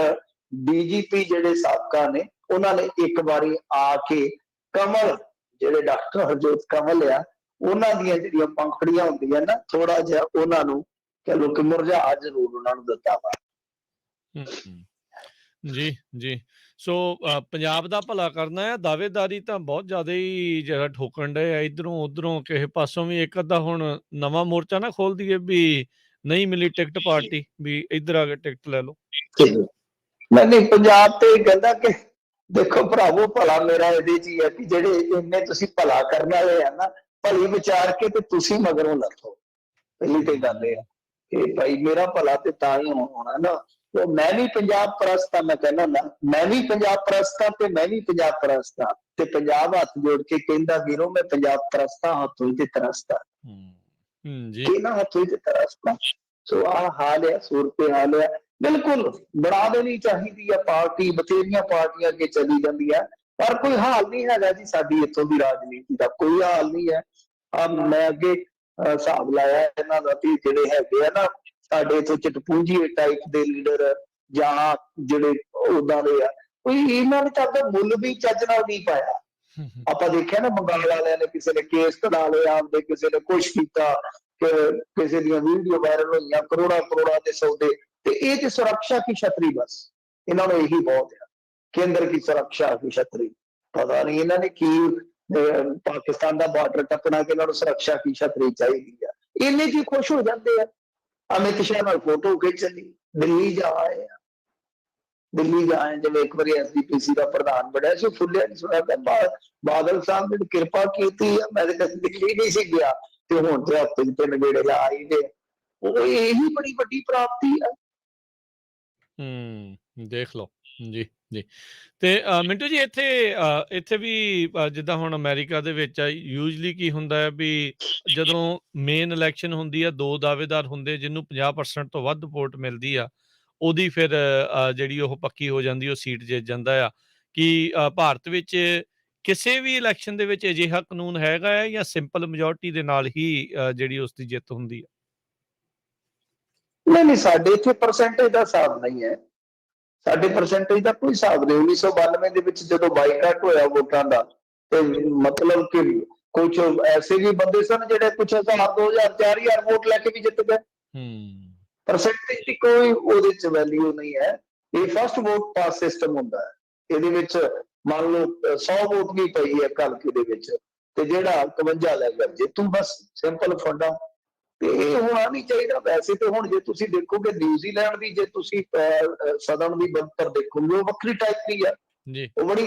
ਡੀਜੀਪੀ ਜਿਹੜੇ ਸਾਬਕਾ ਨੇ ਉਹਨਾਂ ਨੇ ਇੱਕ ਵਾਰੀ ਆ ਕੇ ਕਮਲ ਜਿਹੜੇ ਡਾਕਟਰ ਹਰਜੋਤ ਕਮਲ ਆ ਉਹਨਾਂ ਦੀਆਂ ਜਿਹੜੀਆਂ ਪੰਖੜੀਆਂ ਹੁੰਦੀਆਂ ਨਾ ਥੋੜਾ ਜਿਹਾ ਉਹਨਾਂ ਨੂੰ ਕਹਿ ਲਓ ਕਿ ਮੁਰਝਾ ਜ਼ਰੂਰ ਉਹਨਾਂ ਨੂੰ ਦਿੱਤਾ ਵਾ। ਜੀ ਜੀ। ਸੋ ਪੰਜਾਬ ਦਾ ਭਲਾ ਕਰਨਾ ਹੈ, ਦਾਅਵੇਦਾਰੀ ਤਾਂ ਬਹੁਤ ਜ਼ਿਆਦਾ ਹੀ ਜਿਹੜਾ ਠੋਕਣ ਡਏ ਆ ਇੱਧਰੋਂ ਉੱਧਰੋਂ ਕਿਸੇ ਪਾਸੋਂ ਵੀ। ਇੱਕ ਅੱਧਾ ਹੁਣ ਨਵਾਂ ਮੋਰਚਾ ਨਾ ਖੋਲ ਦਈਏ ਵੀ ਨਹੀਂ ਮਿਲੀ ਟਿਕਟ ਪਾਰਟੀ ਵੀ ਇੱਧਰ ਆ ਕੇ ਟਿਕਟ ਲੈ ਲਓ। ਨਹੀਂ ਪੰਜਾਬ ਤੇ ਕਹਿੰਦਾ ਕਿ ਦੇਖੋ ਭਰਾਵੋ ਭਲਾ ਮੇਰਾ ਇਹਦੇ ਚ ਹੀ ਹੈ ਕਿ ਜਿਹੜੇ ਇੰਨੇ ਤੁਸੀਂ ਭਲਾ ਕਰਨ ਵਾਲੇ ਆ ਨਾ, ਭਲੀ ਵਿਚਾਰ ਕੇ ਤੇ ਤੁਸੀਂ ਮਗਰੋਂ ਲੱਥੋ। ਪਹਿਲੀ ਤੇ ਗੱਲ ਇਹ ਆ ਕਿ ਭਾਈ ਮੇਰਾ ਭਲਾ ਤੇ ਤਾਂ ਹੀ ਹੋਣਾ ਨਾ। ਮੈਂ ਵੀ ਪੰਜਾਬ ਪ੍ਰਸਤ ਆ, ਮੈਂ ਕਹਿੰਦਾ ਨਾ ਮੈਂ ਵੀ ਪੰਜਾਬ ਪ੍ਰਸਤ ਆ ਤੇ ਮੈਂ ਵੀ ਪੰਜਾਬ ਪ੍ਰਸਤ ਆ ਤੇ ਪੰਜਾਬ ਹੱਥ ਜੋੜ ਕੇ ਕਹਿੰਦਾ ਵੀਰੋ ਮੈਂ ਪੰਜਾਬ ਪ੍ਰਸਤ ਆ, ਹੱਥੋਂ ਹੀ ਤੇ ਤਰਸਤ ਆ ਇਹਨਾਂ ਹੱਥੋਂ ਹੀ ਤੇ ਤਰਸਤ ਆ। ਸੋ ਆਹ ਹਾਲ ਹੈ, ਸੂਰਤ ਹਾਲ ਹੈ। ਬਿਲਕੁਲ ਬਣਾ ਦੇਣੀ ਚਾਹੀਦੀ ਆ ਪਾਰਟੀ, ਬਥੇਰੀਆਂ ਪਾਰਟੀਆਂ ਅੱਗੇ ਚਲੀ ਜਾਂਦੀਆਂ ਪਰ ਕੋਈ ਹਾਲ ਨਹੀਂ ਹੈਗਾ ਜੀ। ਸਾਡੀ ਇੱਥੋਂ ਦੀ ਰਾਜਨੀਤੀ ਦਾ ਕੋਈ ਹਾਲ ਨਹੀਂ ਹੈ। ਮੈਂ ਅੱਗੇ ਹਿਸਾਬ ਲਾਇਆ ਇਹਨਾਂ ਦਾ ਵੀ ਜਿਹੜੇ ਹੈਗੇ ਆ ਨਾ ਸਾਡੇ ਇੱਥੇ ਚਟਪੂੰਜੀ ਟਾਈਪ ਦੇ ਲੀਡਰ ਜਾਂ ਜਿਹੜੇ ਉਦਾਂ ਦੇ ਆ, ਕੋਈ ਇਹਨਾਂ ਨੇ ਤਾਂ ਮੁੱਲ ਵੀ ਚੱਜ ਨਾਲ ਨਹੀਂ ਪਾਇਆ। ਆਪਾਂ ਦੇਖਿਆ ਨਾ ਬੰਗਾਲ ਵਾਲਿਆਂ ਨੇ ਕਿਸੇ ਨੇ ਕੇਸ ਕਢਾ ਲਿਆ ਆਪਦੇ, ਕਿਸੇ ਨੇ ਕੁਛ ਕੀਤਾ, ਕਿਸੇ ਦੀਆਂ ਵੀਡੀਓ ਵਾਇਰਲ ਹੋਈਆਂ, ਕਰੋੜਾਂ ਦੇ ਸੌਦੇ। ਤੇ ਇਹ ਤੇ ਸੁਰੱਖਿਆ ਕੀ ਛਤਰੀ, ਬਸ ਇਹਨਾਂ ਨੂੰ ਇਹੀ ਬਹੁਤ ਆ, ਕੇਂਦਰ ਕੀ ਸੁਰੱਖਿਆ ਕੀ ਛਤਰੀ। ਪਤਾ ਨਹੀਂ ਇਹਨਾਂ ਨੇ ਕੀ ਪਾਕਿਸਤਾਨ ਦਾ ਬਾਰਡਰ ਟੱਪਣਾ ਕਿ ਇਹਨਾਂ ਨੂੰ ਸੁਰੱਖਿਆ ਕੀ ਛਤਰੀ ਚਾਹੀਦੀ ਆ, ਇੰਨੇ ਚ ਖੁਸ਼ ਹੋ ਜਾਂਦੇ ਆ। ਅਮਿਤ ਸ਼ਾਹ ਨਾਲ ਫੋਟੋ ਖਿੱਚ ਲਈ, ਦਿੱਲੀ ਜਾ ਆਏ ਆ, ਦਿੱਲੀ ਜਾ ਆਏ। ਜਿਵੇਂ ਇੱਕ ਵਾਰੀ ਐਸਜੀਪੀਸੀ ਦਾ ਪ੍ਰਧਾਨ ਬਣਿਆ ਸੀ, ਫੁੱਲਿਆ ਨਹੀਂ ਸੁਣਿਆ ਕਿ ਬਾਦਲ ਸਾਹਿਬ ਨੇ ਕਿਰਪਾ ਕੀਤੀ ਆ, ਮੈਂ ਤਾਂ ਕਦੇ ਦਿੱਲੀ ਨਹੀਂ ਸੀ ਗਿਆ, ਤੇ ਹੁਣ ਤੇ ਹਫ਼ਤੇ 'ਚ 3 ਗੇੜੇ ਲਾ ਹੀ ਗਏ। ਉਹ ਇਹੀ ਬੜੀ ਵੱਡੀ ਪ੍ਰਾਪਤੀ ਆ। ਦੇਖ ਲਓ ਜੀ ਜੀ। ਤੇ ਮਿੰਟੂ ਜੀ ਇੱਥੇ ਇੱਥੇ ਵੀ ਜਿੱਦਾਂ ਹੁਣ ਅਮਰੀਕਾ ਦੇ ਵਿੱਚ ਯੂਜਲੀ ਕੀ ਹੁੰਦਾ ਹੈ ਵੀ ਜਦੋਂ ਮੇਨ ਇਲੈਕਸ਼ਨ ਹੁੰਦੀ ਆ, 2 ਦਾਅਵੇਦਾਰ ਹੁੰਦੇ, ਜਿਹਨੂੰ 50% ਤੋਂ ਵੱਧ ਵੋਟ ਮਿਲਦੀ ਆ, ਉਹਦੀ ਫਿਰ ਜਿਹੜੀ ਉਹ ਪੱਕੀ ਹੋ ਜਾਂਦੀ, ਉਹ ਸੀਟ ਜਿੱਤ ਜਾਂਦਾ ਆ। ਕਿ ਭਾਰਤ ਵਿੱਚ ਕਿਸੇ ਵੀ ਇਲੈਕਸ਼ਨ ਦੇ ਵਿੱਚ ਅਜਿਹਾ ਕਾਨੂੰਨ ਹੈਗਾ ਹੈ ਜਾਂ ਸਿੰਪਲ ਮੈਜੋਰਟੀ ਦੇ ਨਾਲ ਹੀ ਜਿਹੜੀ ਉਸ ਦੀ ਜਿੱਤ ਹੁੰਦੀ ਆ? ਨਹੀਂ ਨਹੀਂ, ਸਾਡੇ ਇੱਥੇ ਪਰਸੈਂਟੇਜ ਦਾ ਹਿਸਾਬ ਨਹੀਂ ਹੈ। ਸਾਡੇ ਪਰਸੈਂਟੇਜ ਦਾ ਕੋਈ ਹਿਸਾਬ ਨਹੀਂ। 1992 ਦੇ ਵਿੱਚ ਜਦੋਂ ਬਾਈਕਾਟ ਹੋਇਆ ਵੋਟਾਂ ਦਾ, ਤੇ ਮਤਲਬ ਕਿ ਕੁਝ ਐਸੇ ਵੀ ਬੰਦੇ ਸਨ ਜਿਹੜੇ ਕੁਝ 1000 2000 4000 ਵੋਟ ਲੈ ਕੇ ਵੀ ਜਿੱਤ ਗਏ। ਪਰਸੈਂਟੇਜ ਦੀ ਕੋਈ ਉਹਦੇ ਚ ਵੈਲਿਊ ਨਹੀਂ ਹੈ। ਇਹ ਫਸਟ ਵੋਟ ਪਾਸ ਸਿਸਟਮ ਹੁੰਦਾ ਹੈ। ਇਹਦੇ ਵਿੱਚ ਮੰਨ ਲਓ 100 ਵੋਟ ਵੀ ਪਈ ਹੈ ਹਲਕੇ ਦੇ ਵਿੱਚ, ਤੇ ਜਿਹੜਾ 51 ਲੈ ਗਿਆ ਜੇਤੂ, ਬਸ ਸਿੰਪਲ ਫੰਡਾ। ਤੇ ਇਹ ਹੋਣਾ ਨਹੀਂ ਚਾਹੀਦਾ। ਵੈਸੇ ਤੇ ਹੁਣ ਜੇ ਤੁਸੀਂ ਦੇਖੋਗੇ ਨਿਊਜ਼ੀਲੈਂਡ ਦੀ, ਜੇ ਤੁਸੀਂ ਸਦਨ ਦੀ ਬਣਤਰ ਦੇਖੋਗੇ, ਉਹ ਵੱਖਰੀ ਟਾਈਪ ਦੀ ਹੈ, ਉਹ ਬੜੀ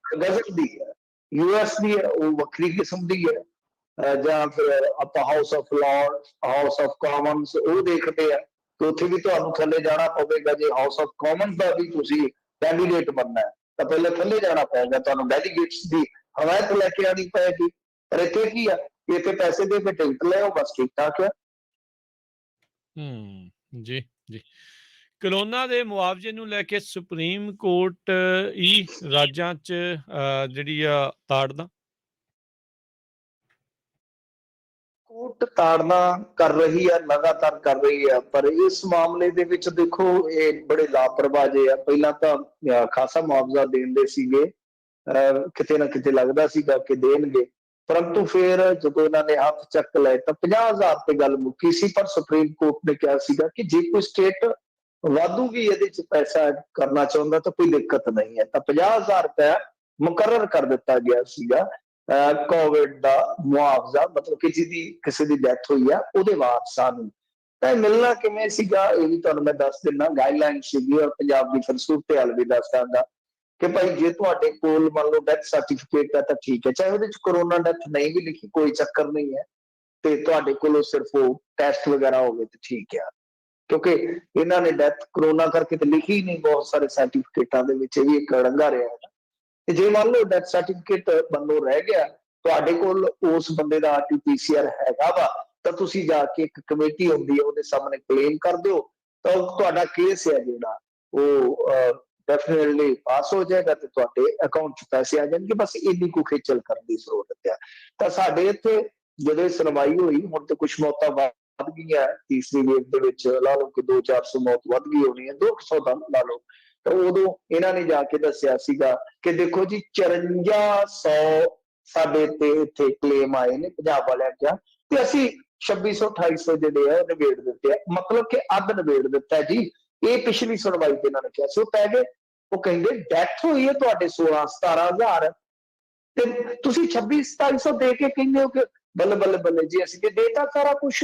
ਗਜ਼ਬ ਦੀ ਹੈ। ਯੂਐਸ ਦੀ ਹੈ, ਉਹ ਵੱਖਰੀ ਕਿਸਮ ਦੀ ਹੈ। ਜਾਂ ਫਿਰ ਆਪਾਂ house of Lords, house of Commons ਉਹ ਦੇਖਦੇ ਆ, ਤੇ ਉੱਥੇ ਵੀ ਤੁਹਾਨੂੰ ਥੱਲੇ ਜਾਣਾ ਪਵੇਗਾ। ਜੇ ਹਾਊਸ ਆਫ ਕਾਮਨਸ ਦਾ ਵੀ ਤੁਸੀਂ ਕੈਂਡੀਡੇਟ ਬਣਨਾ ਹੈ ਤਾਂ ਪਹਿਲਾਂ ਥੱਲੇ ਜਾਣਾ ਪਏਗਾ, ਤੁਹਾਨੂੰ ਡੈਲੀਗੇਟਸ ਦੀ ਹਮਾਇਤ ਲੈ ਕੇ ਆਣੀ ਪਏਗੀ। ਪਰ ਇੱਥੇ ਕੀ ਆ, ਇੱਥੇ ਪੈਸੇ ਦੇ ਕੇ ਟਿਕਟ ਲਿਆਓ, ਬਸ ਠੀਕ ਠਾਕ ਹੈ। ਜੀ ਜੀ। ਕਰੋਨਾ ਦੇ ਮੁਆਵਜ਼ੇ ਨੂੰ ਲੈ ਕੇ ਸੁਪਰੀਮ ਕੋਰਟ ਹੀ ਰਾਜਾਂ 'ਚ ਜਿਹੜੀ ਆ ਤਾੜਨਾ? ਕੋਰਟ ਤਾੜਨਾ ਕਰ ਰਹੀ ਹੈ, ਲਗਾਤਾਰ ਕਰ ਰਹੀ ਹੈ। ਪਰ ਇਸ ਮਾਮਲੇ ਦੇ ਵਿੱਚ ਦੇਖੋ, ਇਹ ਬੜੇ ਲਾਪਰਵਾਹ ਜੇ ਆ। ਪਹਿਲਾਂ ਤਾਂ ਖਾਸਾ ਮੁਆਵਜ਼ਾ ਦੇਂਦੇ ਸੀਗੇ, ਕਿਤੇ ਨਾ ਕਿਤੇ ਲੱਗਦਾ ਸੀਗਾ ਕਿ ਦੇਣਗੇ, ਪਰੰਤੂ ਫਿਰ ਜਦੋਂ ਇਹਨਾਂ ਨੇ ਹੱਥ ਚੱਕ ਲਏ ਤਾਂ 50,000 ਤੇ ਗੱਲ ਮੁੱਕੀ ਸੀ। ਪਰ ਸੁਪਰੀਮ ਕੋਰਟ ਨੇ ਕਿਹਾ ਸੀਗਾ ਕਿ ਜੇ ਕੋਈ ਸਟੇਟ ਵਾਧੂ ਵੀ ਇਹਦੇ ਚ ਪੈਸਾ ਕਰਨਾ ਚਾਹੁੰਦਾ ਤਾਂ ਕੋਈ ਦਿੱਕਤ ਨਹੀਂ ਹੈ। ਤਾਂ 50,000 ਰੁਪਇਆ ਮੁਕਰਰ ਕਰ ਦਿੱਤਾ ਗਿਆ ਸੀਗਾ ਕੋਵਿਡ ਦਾ ਮੁਆਵਜ਼ਾ, ਮਤਲਬ ਕਿ ਜਿਹਦੀ ਕਿਸੇ ਦੀ ਡੈਥ ਹੋਈ ਆ ਉਹਦੇ ਵਾਰਸਾਂ ਨੂੰ। ਤਾਂ ਇਹ ਮਿਲਣਾ ਕਿਵੇਂ ਸੀਗਾ, ਇਹ ਵੀ ਤੁਹਾਨੂੰ ਮੈਂ ਦੱਸ ਦਿੰਦਾ। ਗਾਈਡਲਾਈਨ ਸੀਗੀ, ਔਰ ਪੰਜਾਬ ਦੀ ਫਰਸੂਰਤ ਹਾਲ ਵੀ ਦੱਸ ਦਾਂਗਾ ਕਿ ਭਾਈ ਜੇ ਤੁਹਾਡੇ ਕੋਲ ਮੰਨ ਲਓ ਡੈਥ ਸਰਟੀਫਿਕੇਟ ਹੈ ਤਾਂ ਠੀਕ ਹੈ, ਚਾਹੇ ਉਹਦੇ ਚ ਕਰੋਨਾ ਡੈਥ ਨਹੀਂ ਵੀ ਲਿਖੀ, ਕੋਈ ਚੱਕਰ ਨਹੀਂ ਹੈ, ਤੇ ਤੁਹਾਡੇ ਕੋਲ ਸਿਰਫ ਉਹ ਟੈਸਟ ਵਗੈਰਾ ਹੋਵੇ ਤਾਂ ਠੀਕ ਹੈ। ਕਿਉਂਕਿ ਇਹਨਾਂ ਨੇ ਡੈਥ ਕਰੋਨਾ ਕਰਕੇ ਤੇ ਲਿਖੀ ਨਹੀਂ ਬਹੁਤ ਸਾਰੇ ਸਰਟੀਫਿਕੇਟਾਂ ਦੇ ਵਿੱਚ, ਇਹ ਵੀ ਇੱਕ ਅੜੰਗਾ ਰਿਹਾ ਹੈ। ਤੇ ਜੇ ਮੰਨ ਲਓ ਡੈਥ ਸਰਟੀਫਿਕੇਟ ਬੰਦੋਂ ਰਹਿ ਗਿਆ, ਤੁਹਾਡੇ ਕੋਲ ਉਸ ਬੰਦੇ ਦਾ ਆਰਟੀਪੀਸੀਆਰ ਹੈਗਾ ਵਾ, ਤਾਂ ਤੁਸੀਂ ਜਾ ਕੇ ਇੱਕ ਕਮੇਟੀ ਹੁੰਦੀ ਹੈ ਉਹਦੇ ਸਾਹਮਣੇ ਕਲੇਮ ਕਰ ਦਿਓ, ਤਾਂ ਤੁਹਾਡਾ ਕੇਸ ਹੈ ਜਿਹੜਾ ਉਹ ਡੈਫੀਨਿਟਲੀ ਪਾਸ ਹੋ ਜਾਏਗਾ ਤੇ ਤੁਹਾਡੇ ਅਕਾਊਂਟ 'ਚ ਪੈਸੇ ਆ ਜਾਣਗੇ। ਬਸ ਇੰਨੀ ਕੁ ਖੇਚਲ ਕਰਨ ਦੀ ਜ਼ਰੂਰਤ ਹੈ। ਤਾਂ ਸਾਡੇ ਇੱਥੇ ਜਦੋਂ ਸੁਣਵਾਈ ਹੋਈ, ਹੁਣ ਤੇ ਕੁਛ ਮੌਤਾਂ ਵੱਧ ਗਈਆਂ ਤੀਸਰੀ ਵੇਵ ਦੇ ਵਿੱਚ, ਲਾ ਲਓ ਕਿ 200-400 ਮੌਤ ਵੱਧ ਗਈ ਹੋਣੀ ਹੈ, 200 ਦਾ ਲਾ ਲਓ। ਤਾਂ ਉਦੋਂ ਇਹਨਾਂ ਨੇ ਜਾ ਕੇ ਦੱਸਿਆ ਸੀਗਾ ਕਿ ਦੇਖੋ ਜੀ 5400 ਸਾਡੇ ਤੇ ਇੱਥੇ ਕਲੇਮ ਆਏ ਨੇ ਪੰਜਾਬ ਵਾਲਿਆਂ ਕਿਹਾ, ਤੇ ਅਸੀਂ 2600-2800 ਜਿਹੜੇ ਆ ਨਿਬੇੜ ਦਿੱਤੇ ਆ, ਮਤਲਬ ਕਿ ਅੱਧ ਨਿਬੇੜ ਦਿੱਤਾ ਜੀ। ਇਹ ਪਿਛਲੀ ਸੁਣਵਾਈ ਤੇ ਇਹਨਾਂ ਨੇ ਕਿਹਾ ਸੀ, ਉਹ ਪੈ ਗਏ। ਉਹ ਕਹਿੰਦੇ ਡੈਥ ਹੋਈ ਹੈ ਤੁਹਾਡੇ 16-17,000 ਤੇ ਤੁਸੀਂ 26-2700 ਦੇ ਕੇ ਕਹਿੰਦੇ ਹੋ ਕਿ ਬੱਲੇ ਬੱਲੇ ਬੱਲੇ ਜੀ, ਅਸੀਂ ਤੇ ਦੇਤਾ ਸਾਰਾ ਕੁਛ।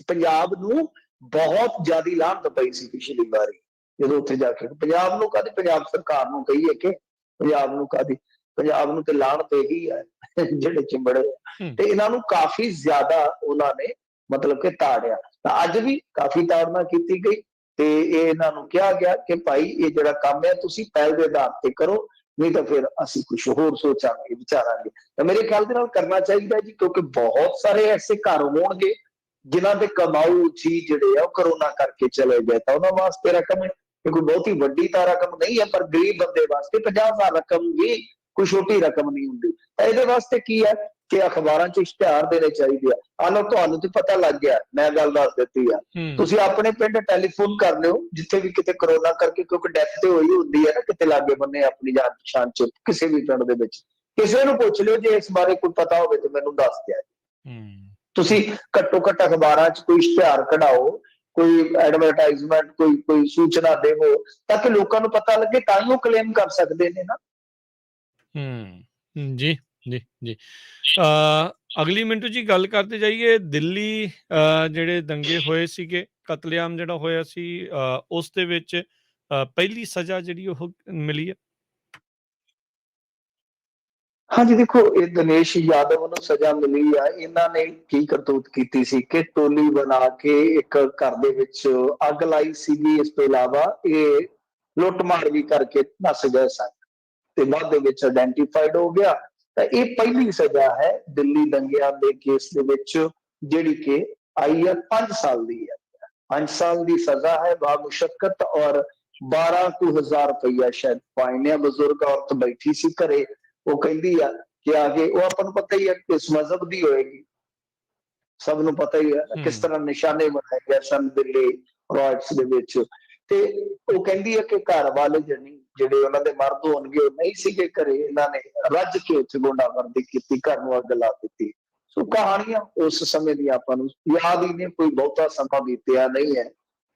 ਪੰਜਾਬ ਨੂੰ ਬਹੁਤ ਜ਼ਿਆਦਾ ਲਾਹਨਤ ਪਈ ਸੀ ਪਿਛਲੀ ਵਾਰੀ ਜਦੋਂ ਉੱਥੇ ਜਾ ਕੇ। ਪੰਜਾਬ ਨੂੰ ਕਾਹਦੀ, ਪੰਜਾਬ ਸਰਕਾਰ ਨੂੰ ਕਹੀਏ ਕਿ ਪੰਜਾਬ ਨੂੰ ਕਾਹਦੀ, ਪੰਜਾਬ ਨੂੰ ਤੇ ਲਾਹਨਤ ਇਹੀ ਹੈ ਜਿਹੜੇ ਚਿੰਬੜੇ। ਤੇ ਇਹਨਾਂ ਨੂੰ ਕਾਫੀ ਜ਼ਿਆਦਾ ਉਹਨਾਂ ਨੇ ਮਤਲਬ ਕਿ ਤਾੜਿਆ। ਤਾਂ ਅੱਜ ਵੀ ਕਾਫੀ ਤਾੜਨਾ ਕੀਤੀ ਗਈ, ਤੇ ਇਹ ਇਹਨਾਂ ਨੂੰ ਕਿਹਾ ਗਿਆ ਕਿ ਭਾਈ ਇਹ ਜਿਹੜਾ ਕੰਮ ਹੈ ਤੁਸੀਂ ਪਹਿਲ ਦੇ ਆਧਾਰ ਤੇ ਕਰੋ, ਨਹੀਂ ਤਾਂ ਫਿਰ ਅਸੀਂ ਕੁਝ ਹੋਰ ਸੋਚਾਂਗੇ, ਵਿਚਾਰਾਂਗੇ। ਤਾਂ ਮੇਰੇ ਖਿਆਲ ਦੇ ਨਾਲ ਕਰਨਾ ਚਾਹੀਦਾ ਜੀ, ਕਿਉਂਕਿ ਬਹੁਤ ਸਾਰੇ ਐਸੇ ਘਰ ਹੋਣਗੇ ਜਿਨ੍ਹਾਂ ਦੇ ਕਮਾਊ ਜੀ ਜਿਹੜੇ ਆ ਉਹ ਕਰੋਨਾ ਕਰਕੇ ਚਲੇ ਗਏ, ਤਾਂ ਉਹਨਾਂ ਵਾਸਤੇ ਰਕਮ ਕੋਈ ਬਹੁਤੀ ਵੱਡੀ ਤਾਂ ਰਕਮ ਨਹੀਂ ਹੈ, ਪਰ ਗਰੀਬ ਬੰਦੇ ਵਾਸਤੇ 50,000 ਰਕਮ ਵੀ ਕੋਈ ਛੋਟੀ ਰਕਮ ਨਹੀਂ ਹੁੰਦੀ। ਤਾਂ ਇਹਦੇ ਵਾਸਤੇ ਕੀ ਹੈ ਕਿ ਅਖਬਾਰਾਂ 'ਚ ਇਸ਼ਤਿਹਾਰ ਦੇਣੇ ਚਾਹੀਦੇ ਆ। ਆਹ ਲਓ, ਤੁਹਾਨੂੰ ਤੇ ਪਤਾ ਲੱਗ ਗਿਆ, ਮੈਂ ਗੱਲ ਦੱਸ ਦਿੱਤੀ ਆ। ਤੁਸੀਂ ਆਪਣੇ ਪਿੰਡ ਟੈਲੀਫੋਨ ਕਰ ਲਿਓ ਜਿੱਥੇ ਵੀ ਕਿਤੇ ਕਰੋਨਾ ਕਰਕੇ, ਕਿਉਂਕਿ ਡੈਥ ਤੇ ਹੋਈ ਹੁੰਦੀ ਹੈ ਨਾ ਕਿਤੇ ਲਾਗੇ ਬੰਨੇ ਆਪਣੀ ਜਾਣ ਪਛਾਣ 'ਚ, ਕਿਸੇ ਵੀ ਪਿੰਡ ਦੇ ਵਿੱਚ ਕਿਸੇ ਨੂੰ ਪੁੱਛ ਲਿਓ, ਜੇ ਇਸ ਬਾਰੇ ਕੋਈ ਪਤਾ ਹੋਵੇ ਤਾਂ ਮੈਨੂੰ ਦੱਸ ਦਿਆ। ਤੁਸੀਂ ਘੱਟੋ ਘੱਟ ਅਖਬਾਰਾਂ 'ਚ ਕੋਈ ਇਸ਼ਤਿਹਾਰ ਕਢਾਓ, ਕੋਈ ਐਡਵਰਟਾਈਜ਼ਮੈਂਟ, ਕੋਈ ਸੂਚਨਾ ਦੇਵੋ, ਤਾਂ ਕਿ ਲੋਕਾਂ ਨੂੰ ਪਤਾ ਲੱਗੇ, ਤਾਂ ਹੀ ਉਹ ਕਲੇਮ ਕਰ ਸਕਦੇ ਨੇ ਨਾ। ਜੀ ਜੀ ਜੀ। ਅਗਲੀ ਮਿੰਟੂ ਜੀ ਗੱਲ ਕਰਦੇ ਜਾਈਏ ਦਿੱਲੀ ਜਿਹੜੇ ਦੰਗੇ ਹੋਏ ਸੀਗੇ, ਕਤਲੇਆਮ ਜਿਹੜਾ ਹੋਇਆ ਸੀ, ਉਸ ਦੇ ਵਿੱਚ ਪਹਿਲੀ ਸਜ਼ਾ ਜਿਹੜੀ ਉਹ ਮਿਲੀ ਹੈ। ਹਾਂਜੀ ਦੇਖੋ, ਇਹ ਦਿਨੇਸ਼ ਯਾਦਵ ਨੂੰ ਸਜ਼ਾ ਮਿਲੀ ਆ। ਇਹਨਾਂ ਨੇ ਕੀ ਕਰਤੂਤ ਕੀਤੀ ਸੀ ਕਿ ਟੋਲੀ ਬਣਾ ਕੇ ਇੱਕ ਘਰ ਦੇ ਵਿੱਚ ਅੱਗ ਲਾਈ ਸੀਗੀ। ਇਸ ਤੋਂ ਇਲਾਵਾ ਇਹ ਲੁੱਟਮਾਰ ਵੀ ਕਰਕੇ ਨੱਸ ਗਏ ਸਨ ਤੇ ਬਾਅਦ ਦੇ ਵਿੱਚ ਆਇਡੈਂਟੀਫਾਈਡ ਹੋ ਗਿਆ। ਤਾਂ ਇਹ ਪਹਿਲੀ ਸਜ਼ਾ ਹੈ ਦਿੱਲੀ ਦੰਗਿਆਂ ਦੇ ਕੇਸ ਦੇ ਵਿੱਚ ਜਿਹੜੀ ਕਿ ਆਈ ਹੈ 5 ਸਾਲ ਦੀ ਹੈ। 5 ਸਾਲ ਦੀ ਸਜ਼ਾ ਹੈ ਬਾਮੁਸ਼ੱਕਤ, ਔਰ 12,000 ਰੁਪਇਆ ਸ਼ਾਇਦ ਫਾਈਨ ਹੈ। ਬਜ਼ੁਰਗ ਔਰਤ ਬੈਠੀ ਸੀ ਘਰੇ, ਉਹ ਕਹਿੰਦੀ ਆ ਕਿ ਆ ਕੇ, ਉਹ ਆਪਾਂ ਨੂੰ ਪਤਾ ਹੀ ਹੈ ਕਿਸ ਮਜ਼ਹਬ ਦੀ ਹੋਏਗੀ, ਸਭ ਨੂੰ ਪਤਾ ਹੀ ਹੈ ਕਿਸ ਤਰ੍ਹਾਂ ਨਿਸ਼ਾਨੇ ਬਣਾਏ ਗਏ ਸਨ ਦਿੱਲੀ ਰਾਇਟਸ ਦੇ ਵਿੱਚ। ਤੇ ਉਹ ਕਹਿੰਦੀ ਹੈ ਕਿ ਘਰ ਵਾਲੇ ਜਿਹੜੇ ਉਹਨਾਂ ਦੇ ਮਰਦ ਹੋਣਗੇ ਉਹ ਨਹੀਂ ਸੀਗੇ ਘਰੇ, ਇਹਨਾਂ ਨੇ ਰੱਜ ਕੇ ਉੱਥੇ ਗੁੰਡਾਗਰਦੀ ਕੀਤੀ, ਘਰ ਨੂੰ ਅੱਗ ਲਾ ਦਿੱਤੀ। ਸੋ ਕਹਾਣੀਆਂ ਉਸ ਸਮੇਂ ਦੀਆਂ ਆਪਾਂ ਨੂੰ ਯਾਦ ਹੀ ਨੇ, ਕੋਈ ਬਹੁਤਾ ਸਮਾਂ ਬੀਤਿਆ ਨਹੀਂ ਹੈ।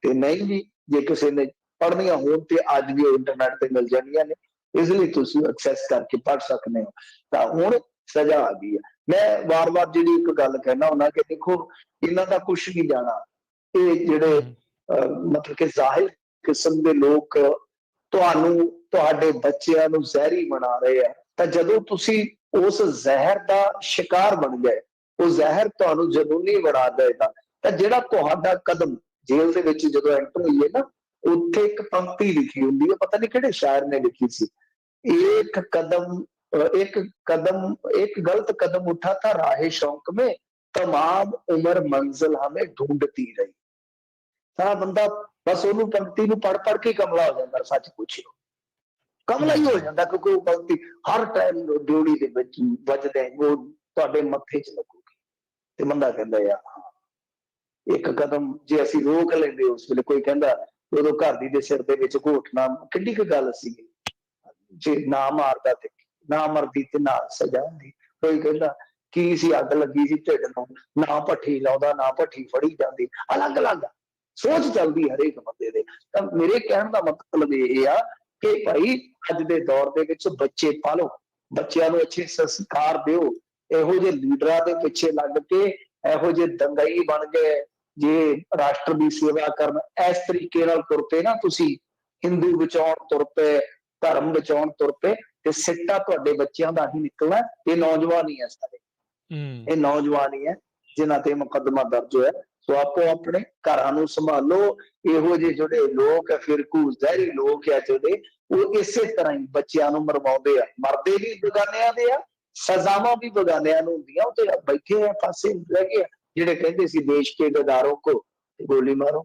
ਤੇ ਨਹੀਂ ਵੀ ਜੇ ਕਿਸੇ ਨੇ ਪੜ੍ਹਨੀਆਂ ਹੋਣ ਤੇ ਅੱਜ ਵੀ ਇੰਟਰਨੈਟ ਤੇ ਮਿਲ ਜਾਂਦੀਆਂ ਨੇ, ਇਸ ਲਈ ਤੁਸੀਂ ਐਕਸੈਸ ਕਰਕੇ ਪੜ੍ਹ ਸਕਦੇ ਹੋ। ਤਾਂ ਹੁਣ ਸਜ਼ਾ ਆ ਗਈ ਹੈ। ਮੈਂ ਵਾਰ-ਵਾਰ ਜਿਹੜੀ ਇੱਕ ਗੱਲ ਕਹਿਣਾ ਹੁੰਦਾ ਕਿ ਦੇਖੋ, ਇਹਨਾਂ ਦਾ ਕੁਛ ਨਹੀਂ ਜਾਣਾ। ਇਹ ਜਿਹੜੇ ਮਤਲਬ ਕਿ ਜ਼ਾਹਿਰ ਕਿਸਮ ਦੇ ਲੋਕ ਤੁਹਾਨੂੰ, ਤੁਹਾਡੇ ਬੱਚਿਆਂ ਨੂੰ ਜ਼ਹਿਰੀ ਬਣਾ ਰਹੇ ਆ, ਤਾਂ ਜਦੋਂ ਤੁਸੀਂ ਉਸ ਜ਼ਹਿਰ ਦਾ ਸ਼ਿਕਾਰ ਬਣ ਗਏ, ਉਹ ਜ਼ਹਿਰ ਤੁਹਾਨੂੰ ਜਨੂਨੀ ਬਣਾ ਦੇਗਾ। ਤਾਂ ਜਿਹੜਾ ਤੁਹਾਡਾ ਕਦਮ ਜੇਲ੍ਹ ਦੇ ਵਿੱਚ ਜਦੋਂ ਐਂਟਰ ਹੋਈਏ ਨਾ, ਉੱਥੇ ਇੱਕ ਪੰਕਤੀ ਲਿਖੀ ਹੁੰਦੀ ਹੈ, ਪਤਾ ਨਹੀਂ ਕਿਹੜੇ ਸ਼ਾਇਰ ਨੇ ਲਿਖੀ ਸੀ, एक कदम एक गलत कदम उठा था राहे शौक में, तमाम उम्र मंजिल हमें ढूंढती रही। सारा बंदा बस ਉਹਨੂੰ ਪੰਕਤੀ ਨੂੰ ਪੜ ਪੜ ਕੇ ਕਮਲਾ ਹੋ ਜਾਂਦਾ। ਸੱਚ ਪੁੱਛਿਓ, ਕਮਲਾ ਹੀ ਹੋ ਜਾਂਦਾ, ਕਿਉਂਕਿ ਉਹ ਪੰਕਤੀ ਹਰ ਟਾਈਮ ਡਿਊਟੀ ਦੇ ਵਿੱਚ ਵੱਜਦੇ, ਉਹ ਤੁਹਾਡੇ ਮੱਥੇ 'ਚ ਲੱਗੂਗੀ। ਤੇ ਬੰਦਾ ਕਹਿੰਦਾ ਯਾਰ ਇੱਕ ਕਦਮ ਜੇ ਅਸੀਂ ਰੋਕ ਲੈਂਦੇ ਉਸ ਵੇਲੇ, ਕੋਈ ਕਹਿੰਦਾ ਉਦੋਂ ਘਰ ਦੀ ਦੇ ਸਿਰ ਦੇ ਵਿੱਚ ਘੋਟਣਾ ਕਿੱਡੀ ਕੁ ਗੱਲ ਸੀਗੀ, ਜੇ ਨਾ ਮਾਰਦਾ ਤੇ ਨਾ ਮਰਦੀ ਤੇ ਨਾ ਸਜ਼ਾ ਹੁੰਦੀ। ਕੋਈ ਕਹਿੰਦਾ ਕੀ ਸੀ, ਅੱਗ ਲੱਗੀ ਸੀ ਢਿੱਡ ਨੂੰ, ਨਾ ਭੱਠੀ ਲਾਉਂਦਾ ਨਾ ਭੱਠੀ ਫੜੀ ਜਾਂਦੀ। ਅਲੱਗ ਅਲੱਗ ਸੋਚ ਚੱਲਦੀ ਹਰੇਕ ਬੰਦੇ ਦੇ। ਤਾਂ ਮੇਰੇ ਕਹਿਣ ਦਾ ਮਤਲਬ ਇਹ ਆ ਕਿ ਭਾਈ ਅੱਜ ਦੇ ਦੌਰ ਦੇ ਵਿੱਚ ਬੱਚੇ ਪਾਲੋ, ਬੱਚਿਆਂ ਨੂੰ ਅੱਛੇ ਸੰਸਕਾਰ ਦਿਓ। ਇਹੋ ਜਿਹੇ ਲੀਡਰਾਂ ਦੇ ਪਿੱਛੇ ਲੱਗ ਕੇ ਇਹੋ ਜਿਹੇ ਦੰਗਈ ਬਣ ਗਏ, ਜੇ ਰਾਸ਼ਟਰ ਦੀ ਸੇਵਾ ਕਰਨ ਇਸ ਤਰੀਕੇ ਨਾਲ ਤੁਰ ਪਏ ਨਾ, ਤੁਸੀਂ ਹਿੰਦੂ ਬਚਾਉਣ ਤੁਰ ਪਏ, ਧਰਮ ਬਚਾਉਣ ਤੁਰ ਪਏ, ਤੇ ਸਿੱਟਾ ਤੁਹਾਡੇ ਬੱਚਿਆਂ ਦਾ ਹੀ ਨਿਕਲਣਾ। ਇਹ ਨੌਜਵਾਨ ਹੀ ਹੈ ਸਾਰੇ, ਇਹ ਨੌਜਵਾਨ ਹੀ ਹੈ ਜਿਨ੍ਹਾਂ ਤੇ ਮੁਕੱਦਮਾ ਦਰਜ ਹੋਇਆ। ਸੋ ਆਪੋ ਆਪਣੇ ਘਰਾਂ ਨੂੰ ਸੰਭਾਲੋ। ਇਹੋ ਜਿਹੇ ਜਿਹੜੇ ਲੋਕ ਹੈ, ਫਿਰਕੂ ਜ਼ਹਿਰੀ ਲੋਕ ਆ ਜਿਹੜੇ, ਉਹ ਇਸੇ ਤਰ੍ਹਾਂ ਹੀ ਬੱਚਿਆਂ ਨੂੰ ਮਰਵਾਉਂਦੇ ਆ। ਮਰਦੇ ਵੀ ਬੇਗਾਨਿਆਂ ਦੇ ਆ, ਸਜ਼ਾਵਾਂ ਵੀ ਬੇਗਾਨਿਆਂ ਨੂੰ ਹੁੰਦੀਆਂ। ਉਹ ਤੇ ਬੈਠੇ ਆ ਪਾਸੇ ਰਹਿ ਗਏ ਜਿਹੜੇ ਕਹਿੰਦੇ ਸੀ ਦੇਸ਼ ਕੇ ਗਦਾਰੋਂ ਕੋ ਗੋਲੀ ਮਾਰੋ।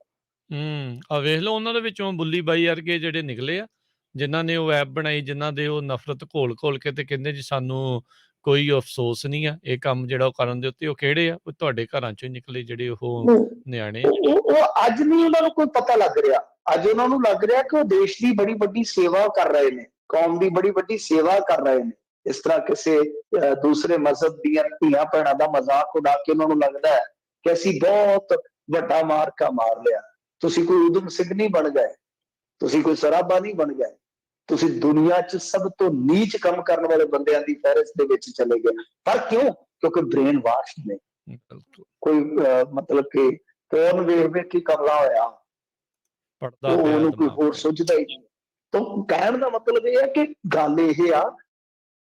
ਆ ਵੇਖ ਲਓ, ਉਹਨਾਂ ਦੇ ਵਿੱਚੋਂ ਬੁੱਲੀ ਬਾਈ ਵਰਗੇ ਜਿਹੜੇ ਨਿਕਲੇ ਆ, ਜਿਨ੍ਹਾਂ ਨੇ ਉਹ ਐਪ ਬਣਾਈ, ਜਿਨ੍ਹਾਂ ਦੇ ਉਹ ਨਫ਼ਰਤ ਘੋਲ ਘੋਲ ਕੇ ਤੇ ਕਹਿੰਦੇ ਜੀ ਸਾਨੂੰ ਕੋਈ ਅਫਸੋਸ ਨਹੀਂ ਆ ਇਹ ਕੰਮ ਜਿਹੜਾ ਉਹ ਕਰਨ ਦੇ ਉੱਤੇ। ਉਹ ਕਿਹੜੇ ਆ? ਉਹ ਤੁਹਾਡੇ ਘਰਾਂ ਚੋਂ ਹੀ ਨਿਕਲੇ ਜਿਹੜੇ ਉਹ ਨਿਆਣੇ ਆ। ਉਹ ਅੱਜ ਨਹੀਂ ਉਹਨਾਂ ਨੂੰ ਕੋਈ ਪਤਾ ਲੱਗ ਰਿਹਾ। ਅੱਜ ਉਹਨਾਂ ਨੂੰ ਲੱਗ ਰਿਹਾ ਕਿ ਉਹ ਦੇਸ਼ ਦੀ ਬੜੀ ਵੱਡੀ ਸੇਵਾ ਕਰ ਰਹੇ ਨੇ, ਕੌਮ ਦੀ ਬੜੀ ਵੱਡੀ ਸੇਵਾ ਕਰ ਰਹੇ ਨੇ। ਇਸ ਤਰ੍ਹਾਂ ਕਿਸੇ ਦੂਸਰੇ ਮਜ਼ਹਬ ਦੀਆਂ ਧੀਆਂ ਭੈਣਾਂ ਦਾ ਮਜ਼ਾਕ ਉਡਾ ਕੇ ਉਹਨਾਂ ਨੂੰ ਲੱਗਦਾ ਹੈ ਕਿ ਅਸੀਂ ਬਹੁਤ ਵੱਡਾ ਮਾਰਕਾ ਮਾਰ ਲਿਆ। ਤੁਸੀਂ ਕੋਈ ਊਧਮ ਸਿੰਘ ਨਹੀਂ ਬਣ ਗਏ, ਤੁਸੀਂ ਕੋਈ ਸਰਾਬਾ ਨਹੀਂ ਬਣ ਗਏ, ਤੁਸੀਂ ਦੁਨੀਆ 'ਚ ਸਭ ਤੋਂ ਨੀਚ ਕੰਮ ਕਰਨ ਵਾਲੇ ਬੰਦਿਆਂ ਦੀ ਫਹਿਰਿਸਤ ਦੇ ਵਿੱਚ ਚਲੇ ਗਏ। ਪਰ ਕਿਉਂ? ਕਿਉਂਕਿ ਬ੍ਰੇਨ ਵਾਸ਼ ਨੇ। ਕੋਈ ਮਤਲਬ ਕਿ ਫੋਨ ਵੇਖ ਵੇਖ ਕੇ ਕਮਲਾ ਹੋਇਆ, ਉਹਨੂੰ ਕੋਈ ਹੋਰ ਸੋਚਦਾ ਹੀ ਨਹੀਂ। ਤਾਂ ਕਹਿਣ ਦਾ ਮਤਲਬ ਇਹ ਹੈ ਕਿ ਗੱਲ ਇਹ ਆ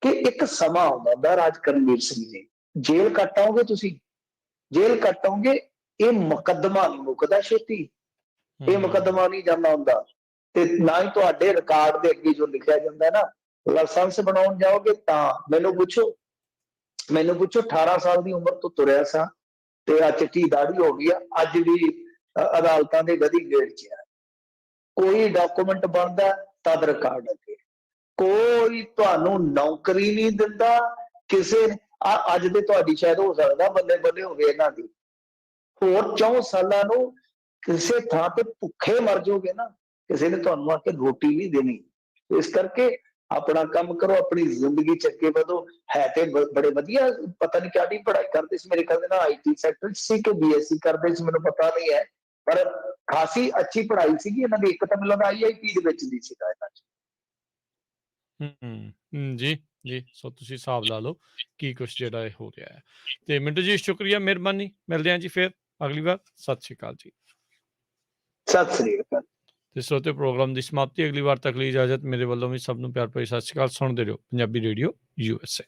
ਕਿ ਇੱਕ ਸਮਾਂ ਆਉਂਦਾ ਹੁੰਦਾ, ਰਾਜ ਕਰਨਵੀਰ ਸਿੰਘ ਜੀ, ਜੇਲ੍ਹ ਕੱਟ ਆਓਗੇ ਤੁਸੀਂ, ਜੇਲ੍ਹ ਕੱਟ ਆਓਗੇ, ਇਹ ਮੁਕੱਦਮਾ ਨਹੀਂ ਮੁੱਕਦਾ ਛੇਤੀ, ਇਹ ਮੁਕੱਦਮਾ ਨਹੀਂ ਜਾਂਦਾ ਹੁੰਦਾ। ਤੇ ਨਾ ਹੀ ਤੁਹਾਡੇ ਰਿਕਾਰਡ ਦੇ ਅੱਗੇ ਜੋ ਲਿਖਿਆ ਜਾਂਦਾ ਨਾ, ਲਾਇਸੈਂਸ ਬਣਾਉਣ ਜਾਓਗੇ ਤਾਂ ਮੈਨੂੰ ਪੁੱਛੋ 18 ਸਾਲ ਦੀ ਉਮਰ ਤੋਂ ਤੁਰਿਆ ਸਾਂ ਤੇ ਆ ਚਿੱਟੀ ਦਾੜੀ ਹੋ ਗਈ ਆ, ਅੱਜ ਵੀ ਅਦਾਲਤਾਂ ਦੇ ਗਦੀ ਗੇੜ 'ਚ ਆ। ਕੋਈ ਡਾਕੂਮੈਂਟ ਬਣਦਾ ਤਦ ਰਿਕਾਰਡ ਅੱਗੇ, ਕੋਈ ਤੁਹਾਨੂੰ ਨੌਕਰੀ ਨਹੀਂ ਦਿੰਦਾ ਕਿਸੇ। ਅੱਜ ਦੇ ਤੁਹਾਡੀ ਸ਼ਾਇਦ ਹੋ ਸਕਦਾ ਬੱਲੇ ਬੱਲੇ ਹੋ ਗਏ ਇਹਨਾਂ ਦੀ, ਹੋਰ 4 ਸਾਲਾਂ ਨੂੰ ਕਿਸੇ ਥਾਂ ਤੇ ਭੁੱਖੇ ਮਰ ਜਾਓਗੇ ਨਾ, ਕਿਸੇ ਨੇ ਤੁਹਾਨੂੰ ਆ ਕੇ ਰੋਟੀ ਨਹੀਂ ਦੇਣੀ। ਇਸ ਕਰਕੇ ਆਪਣਾ ਕੰਮ ਕਰੋ, ਆਪਣੀ ਜ਼ਿੰਦਗੀ 'ਚ ਅੱਗੇ ਵਧੋ। ਹੈ ਤੇ ਬੜੇ ਵਧੀਆ, ਪਤਾ ਨਹੀਂ ਕਿਹੜੀ ਪੜ੍ਹਾਈ ਕਰਦੇ ਸੀ, ਮੇਰੇ ਖਿਆਲ ਦੇ ਨਾਲ IT ਸੈਕਟਰ ਸੀ ਕਿ BSc ਕਰਦੇ ਸੀ, ਮੈਨੂੰ ਪਤਾ ਨਹੀਂ ਹੈ, ਪਰ ਖਾਸੀ ਅੱਛੀ ਪੜ੍ਹਾਈ ਸੀਗੀ ਇਹਨਾਂ ਦੀ। ਇੱਕ ਤਾਂ ਮੈਨੂੰ ਲੱਗਦਾ IIT ਦੇ ਵਿੱਚ ਦੀ ਸੀਗਾ ਇਹਨਾਂ 'ਚ। ਜੀ ਜੀ ਸੋ ਤੁਸੀਂ ਹਿਸਾਬ ਲਾ ਲਓ ਕੀ ਕੁਛ ਜਿਹੜਾ ਇਹ ਹੋ ਰਿਹਾ ਹੈ। ਤੇ ਮਿੰਟੂ ਜੀ ਸ਼ੁਕਰੀਆ, ਮਿਹਰਬਾਨੀ, ਮਿਲਦੇ ਹਾਂ ਜੀ ਫਿਰ ਅਗਲੀ ਵਾਰ। ਸਤਿ ਸ਼੍ਰੀ ਅਕਾਲ ਜੀ। ਸਤਿ ਸ੍ਰੀ ਅਕਾਲ। ਤੇ ਸਰੋਤੇ ਪ੍ਰੋਗਰਾਮ ਦੀ ਸਮਾਪਤੀ, ਅਗਲੀ ਵਾਰ ਤੱਕ ਲਈ ਇਜਾਜ਼ਤ। ਮੇਰੇ ਵੱਲੋਂ ਵੀ ਸਭ ਨੂੰ ਪਿਆਰ ਭਰੀ ਸਤਿ ਸ਼੍ਰੀ ਅਕਾਲ। ਸੁਣਦੇ ਰਹੋ ਪੰਜਾਬੀ ਰੇਡੀਓ USA।